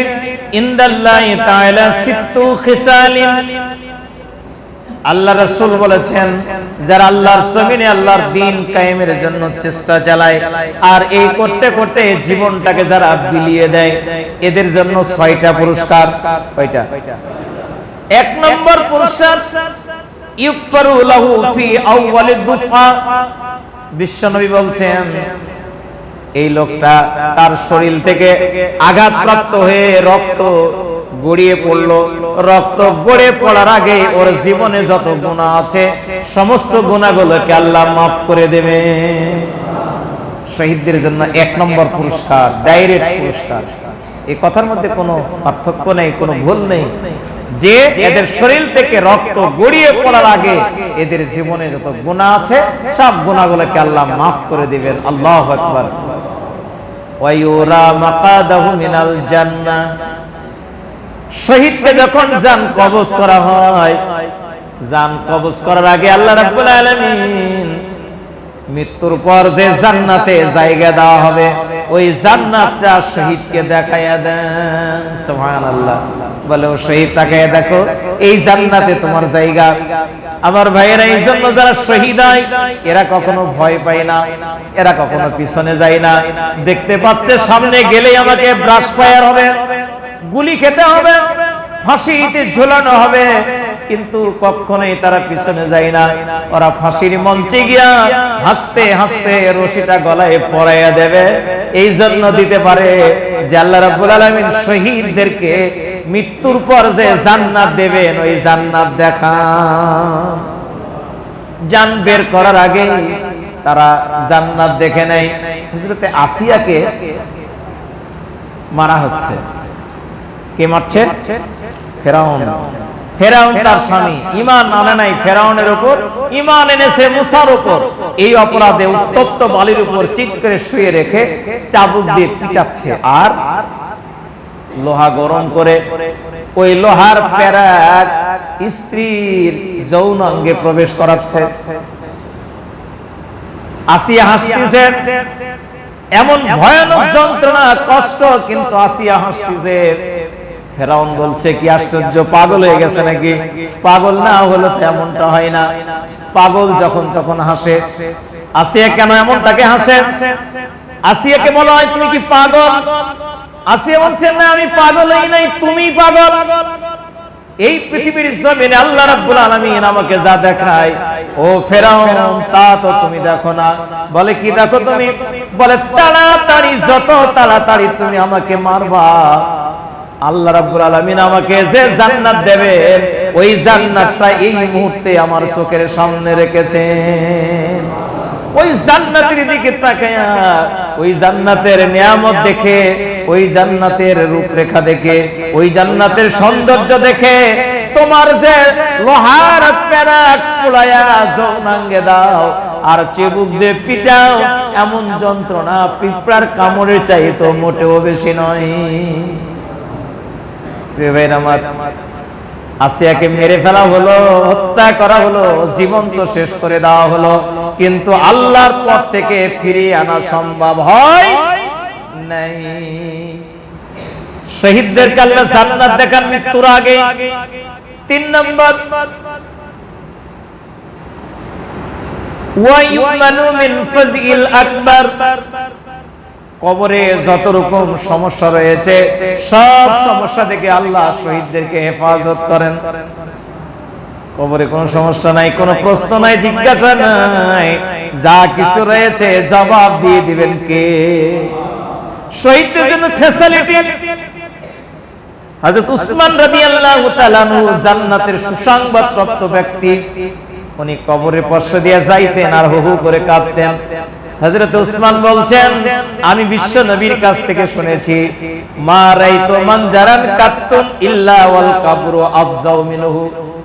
ইনদাল্লাহি তাআলা সিত্তু খিসালিন, আল্লাহ রাসূল বলেছেন যারা আল্লাহর জমিনে আল্লাহর দ্বীন কায়েমের জন্য চেষ্টা চালায় আর এই করতে করতে জীবনটাকে যারা বিলিয়ে দেয়, এদের জন্য 6টা পুরস্কার। কয়টা? 1 নম্বর পুরস্কার, ইউগফারু লাহু ফি আউওয়ালিদ দুফা, বিশ্বনবী বলছেন এই লোকটা তার শরীর থেকে আঘাতপ্রাপ্ত হয়ে রক্ত গড়িয়ে পড়লো, রক্ত গড়ে পড়ার আগে ওর জীবনে যত গুনাহ আছে সমস্ত গুনাহগুলোকে আল্লাহ মাফ করে দেবে। শহীদদের জন্য 1 নম্বর পুরস্কার, ডাইরেক্ট পুরস্কার। এই কথার মধ্যে কোনো পার্থক্য নেই, কোনো ভুল নেই, যে এদের শরীর থেকে রক্ত গড়িয়ে পড়ার আগে এদের জীবনে যত গুনাহ আছে সব গুনাহগুলোকে আল্লাহ মাফ করে দিবেন। আল্লাহু আকবার। ওয়া ইউরা মাকাদাহু মিনাল জান্নাহ, শহীদকে যখন জান কবজ করা হয়, জান কবজ করার আগে আল্লাহ রাব্বুল আলামিন মৃত্যুর পর যে জান্নাতে জায়গা দেওয়া হবে, ওই জান্নাতটা শহীদকে দেখাইয়া দেন। সুবহানাল্লাহ। বলে ও শহীদ, তাকায় দেখো এই জান্নাতে তোমার জায়গা। আমার ভাইয়েরা, এই জন্য যারা শহীদ হয় এরা কখনো ভয় পায় না, এরা কখনো পিছনে যায় না। দেখতে পাচ্ছে সামনে গেলেই আমাকে ব্রাশ ফায়ার হবে, গুলি খেতে হবে, ফাঁসিতে ঝুলানো হবে, কিন্তু কখনোই তারা পিছনে যায় না। ওরা ফাঁসির মঞ্চে গিয়া হাসতে হাসতে রশিটা গলায় পরাইয়া দেবে। এই জন্য দিতে পারে যে আল্লাহ রাব্বুল আলামিন শহীদদেরকে মৃত্যুর পর যে জান্নাত দেবেন, ওই জান্নাত দেখান। জান বের করার আগে তারা জান্নাত দেখে নেয়। হযরতে আসিয়াকে মারা হচ্ছে। কে মারছে? ফেরাউন। ফেরাউন তার স্বামী ঈমান আনে নাই ফেরাউনের উপর, ঈমান এনেছে মুসার উপর। এই অপরাধে উত্তপ্ত বালির উপর চিৎ করে শুয়ে রেখে চাবুক দিয়ে পিটাচ্ছে আর লোহা গরম করে ওই লোহার প্যারাক স্ত্রীর যৌন অঙ্গে প্রবেশ করাচ্ছে। আসিয়া হাসতেছে, এমন ভয়ানক যন্ত্রণা কষ্ট, কিন্তু আসিয়া হাসতেছে। ফেরাউন বলছে কি আশ্চর্য, পাগল হয়ে গেছে নাকি? পাগল না হলে তো এমনটা হয় না। পাগল যখন তখন হাসে। আসিয়া কেন এমনটাকে হাসে? আসিয়াকে বলা হয় তুমি কি পাগল? আসিয়া বলছে না, আমি পাগল হই নাই, তুমি পাগল। এই পৃথিবীর জমিনে আল্লাহ রাব্বুল আলামিন আমাকে যা দেখায়, ও ফেরাউন তা তো তুমি দেখো না। বলে কি দেখো তুমি? বলে তাড়াতাড়ি, যত তাড়াতাড়ি তুমি আমাকে মারবা, আল্লাহ রাব্বুল আলামিন আমাকে যে জান্নাত দেবেন, ওই জান্নাতটা এই মুহূর্তে আমার চোখের সামনে রেখেছেন। ওই জান্নাতের দিকে তাকায়া ওই জান্নাতের নিয়ামত দেখে ওই জান্নাতের রূপরেখা দেখে, ওই জান্নাতের সৌন্দর্য দেখে তোমার যে লোহার প্যারাক পুড়ায়া যৌনাঙ্গে দাও আর চিবুক দিয়ে পিটাও, এমন যন্ত্রণা পিঁপড়ার কামড়ের চাইতে মোটেও বেশি নয়। প্রিয় ভাইরা আমার, আসিয়াকে মেরে ফেলা হলো, হত্যা করা হলো, জীবন্ত শেষ করে দেওয়া হলো, কিন্তু আল্লাহর পথ থেকে ফিরিয়ে আনা সম্ভব হয় নাই। শহীদদেরকে আল্লাহ জান্নাত দেখান মৃত্যুর আগে। 3 নম্বর, ওয়া ইউমানু মিন ফাযইল আকবার। কবরে যত রকম সমস্যা রয়েছে সব সমস্যা থেকে আল্লাহ শহীদদেরকে হেফাজত করেন। কবরে কোনো সমস্যা নাই, কোনো প্রশ্ন নাই, জিজ্ঞাসা নাই, যা কিছু রয়েছে জবাব দিয়ে দিবেন কে? শহীদদের জন্য ফ্যাসিলিটি। হযরত উসমান রাদিয়াল্লাহু তাআলা আনহু জান্নাতের সুসংবাদ প্রাপ্ত ব্যক্তি, উনি কবরের পাশে দিয়ে যাইতেন আর হু হু করে কাঁদতেন। হযরত উসমান বলছেন, আমি বিশ্ব নবীর কাছ থেকে শুনেছি, মা রাইতু মানজারান কাত্তুন ইল্লা ওয়াল কবরু আফজাউ মিনহু।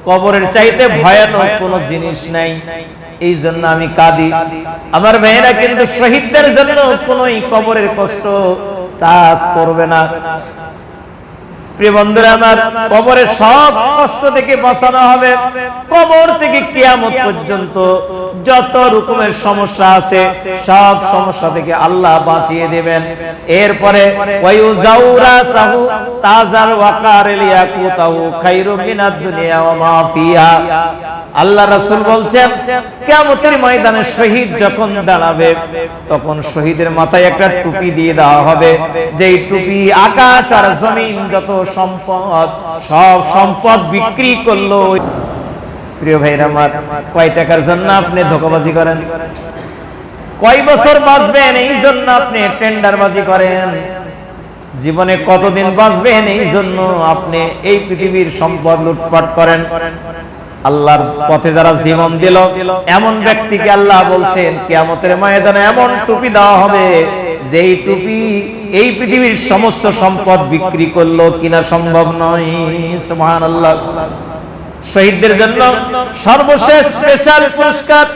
কবরের চাইতে ভয়ানক কোনো জিনিস নাই, এই জন্য আমি কাঁদি। আমার মেয়েরা কিন্তু শহীদদের জন্য কোনোই কবরের কষ্ট টাচ করবে না। প্রিয় বন্ধুরা আমার, কবরের সব কষ্ট থেকে বাঁচানো হবে। কবর থেকে কিয়ামত পর্যন্ত যত রকমের সমস্যা আছে সব সমস্যা থেকে আল্লাহ বাঁচিয়ে দেবেন। এরপরে ওয়ায়ুজাউরাসাহু তাজাল ওয়াকার লিয়াকুতাহু খায়রুম মিনাদ দুনিয়া ওয়া মা ফিহা। আল্লাহ রাসূল বলছেন, কিয়ামতের ময়দানে শহীদ যখন দাঁড়াবে তখন শহীদের মাথায় একটা টুপি দিয়ে দেওয়া হবে, যেই টুপি আকাশ আর জমিন যত সম্পদ সব সম্পদ বিক্রি করলো। প্রিয় ভাইরা আমার, কয় টাকার জন্য আপনি ধোঁকাবাজি করেন? কয় বছর বাঁচবেন এই জন্য আপনি টেন্ডারবাজি করেন? জীবনে কতদিন বাঁচবেন এই জন্য আপনি এই পৃথিবীর সম্পদ লুটপাট করেন? আল্লাহর পথে যারা জীবন দিল এমন ব্যক্তিকে আল্লাহ বলছেন কিয়ামতের ময়দানে এমন টুপি দেওয়া হবে, যেই টুপি এই পৃথিবীর সমস্ত সম্পদ বিক্রি করলো কিনা সম্ভব নয়। সুবহানাল্লাহ। শহীদদের জন্য সর্বশেষ স্পেশাল পুরস্কার,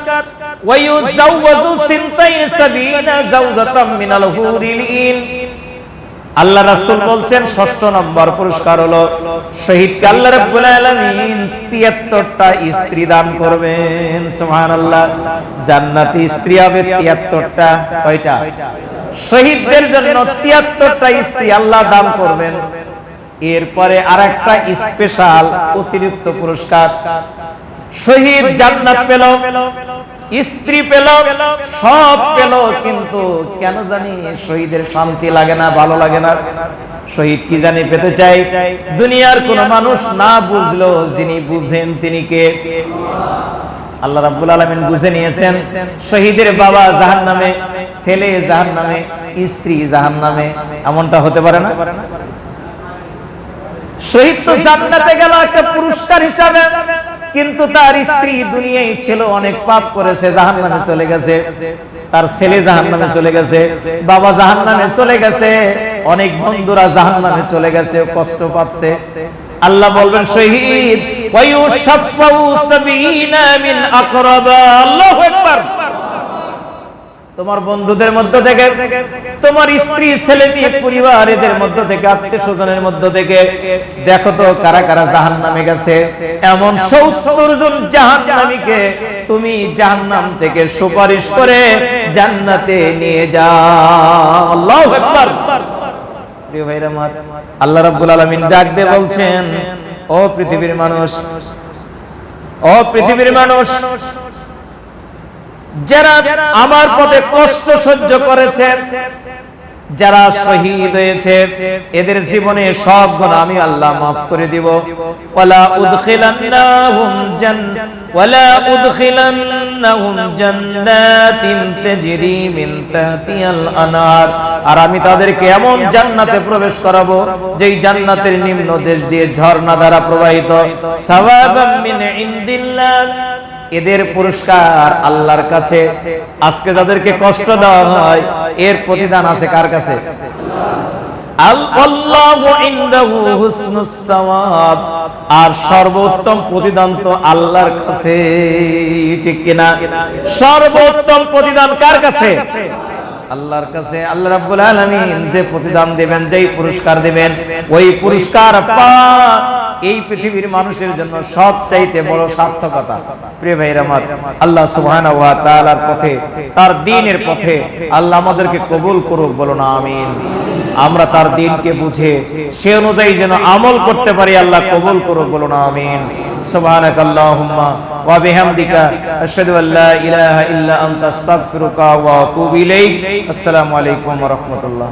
ওয়ায়ুজাওয়াজু সিনতাইন সাবিনা জাওজাতাম মিনাল হুরিল ইন। আল্লাহ রাসূল বলছেন 6 নম্বর পুরস্কার হলো শহীদকে আল্লাহ রাব্বুল আলামিন 73টা স্ত্রী দান করবেন। সুবহানাল্লাহ। জান্নাতি স্ত্রী হবে 73টা। কয়টা? শহীদদের জন্য 73টা স্ত্রী আল্লাহ দান করবেন। এরপরে আরেকটা স্পেশাল অতিরিক্ত পুরস্কার, শহীদ জান্নাত পেল, স্ত্রী পেল, সব পেল, কিন্তু কেন জানি শহীদের শান্তি লাগে না, ভালো লাগে না। শহীদ কি জানি পেতে চাই? দুনিয়ার কোন মানুষ না বুঝলো, যিনি বুঝেন তিনি কে? আল্লাহ রাব্বুল আলামিন বুঝে নিয়েছেন। শহীদের বাবা জাহান্নামে, ছেলে জাহান্নামে, স্ত্রী জাহান্নামে, এমনটা হতে পারে না? শহীদ তো জান্নাতে গেল একটা পুরস্কার হিসাবে, কিন্তু তার স্ত্রী দুনিয়ায় ছিল, অনেক পাপ করেছে, জাহান্নামে চলে গেছে। তার ছেলে জাহান্নামে চলে গেছে, বাবা জাহান্নামে চলে গেছে, অনেক বন্ধুরা জাহান্নামে চলে গেছে, কষ্ট পাচ্ছে। আল্লাহ বলবেন, শহীদ ওয়ায়ুশাফাউ সাবিনা মিন আকরাবা। আল্লাহু আকবার। তোমার বন্ধুদের মধ্য থেকে, তোমার স্ত্রী, ছেলে মেয়ে, পরিবার, এদের মধ্য থেকে, আত্মীয় স্বজনের মধ্য থেকে দেখো তো কারা কারা জাহান্নামে গেছে। এমন 70 জন জাহান্নামীকে তুমি জাহান্নাম থেকে সুপারিশ করে জান্নাতে নিয়ে যাও। আল্লাহু আকবার। প্রিয় ভাইরা আমার, আল্লাহ রাব্বুল আলামিন ডাক দিয়ে বলছেন, ও পৃথিবীর মানুষ, ও পৃথিবীর মানুষ, যারা আমার পথে কষ্ট সহ্য করেছে, যারা শহীদ হয়েছে, এদের জীবনে সব গুনাহ আমি আল্লাহ মাফ করে দিব। ওয়ালা উদখিলান্নাহুম জান্নাতিন তাজরি মিন তাহতিহাল আনহার। আর আমি তাদেরকে এমন জান্নাতে প্রবেশ করাবো যেই জান্নাতের নিম্ন দেশ দিয়ে ঝর্ণা দ্বারা প্রবাহিত। সাওয়াবাম মিন ইনদিল্লাহ। এদের পুরস্কার আল্লাহর কাছে। আজকে যাদেরকে কষ্ট দেওয়া হয় এর প্রতিদান আছে কার কাছে? আল্লাহু ইনদাহু হুসনুস সাওয়াব, আর সর্বোত্তম প্রতিদান তো আল্লাহর কাছে, ঠিক কিনা? সর্বোত্তম প্রতিদান কার কাছে? আল্লাহর কাছে। আল্লাহ রাব্বুল আলামিন যে প্রতিদান দিবেন, যেই পুরস্কার দিবেন, ওই পুরস্কার পাওয়া এই পৃথিবীর মানুষের জন্য সবচাইতে বড় সার্থকতা। প্রিয় ভাইরা আমার, আল্লাহ সুবহানাহু ওয়া তাআলার পথে, তার দ্বীনের পথে আল্লাহ আমাদেরকে কবুল করুক, বলো না আমিন। আমরা তার দ্বীনকে বুঝে সে অনুযায়ী যেন আমল করতে পারি, আল্লাহ কবুল করুক, বলো না আমিন। সুবহানাকাল্লাহুম্মা ওয়া বিহামদিকা আশহাদু আল্লা ইলাহা ইল্লা আনতা আস্তাগফিরুকা ওয়া আতুবু ইলাইক। আসসালামু আলাইকুম ওয়া রাহমাতুল্লাহ।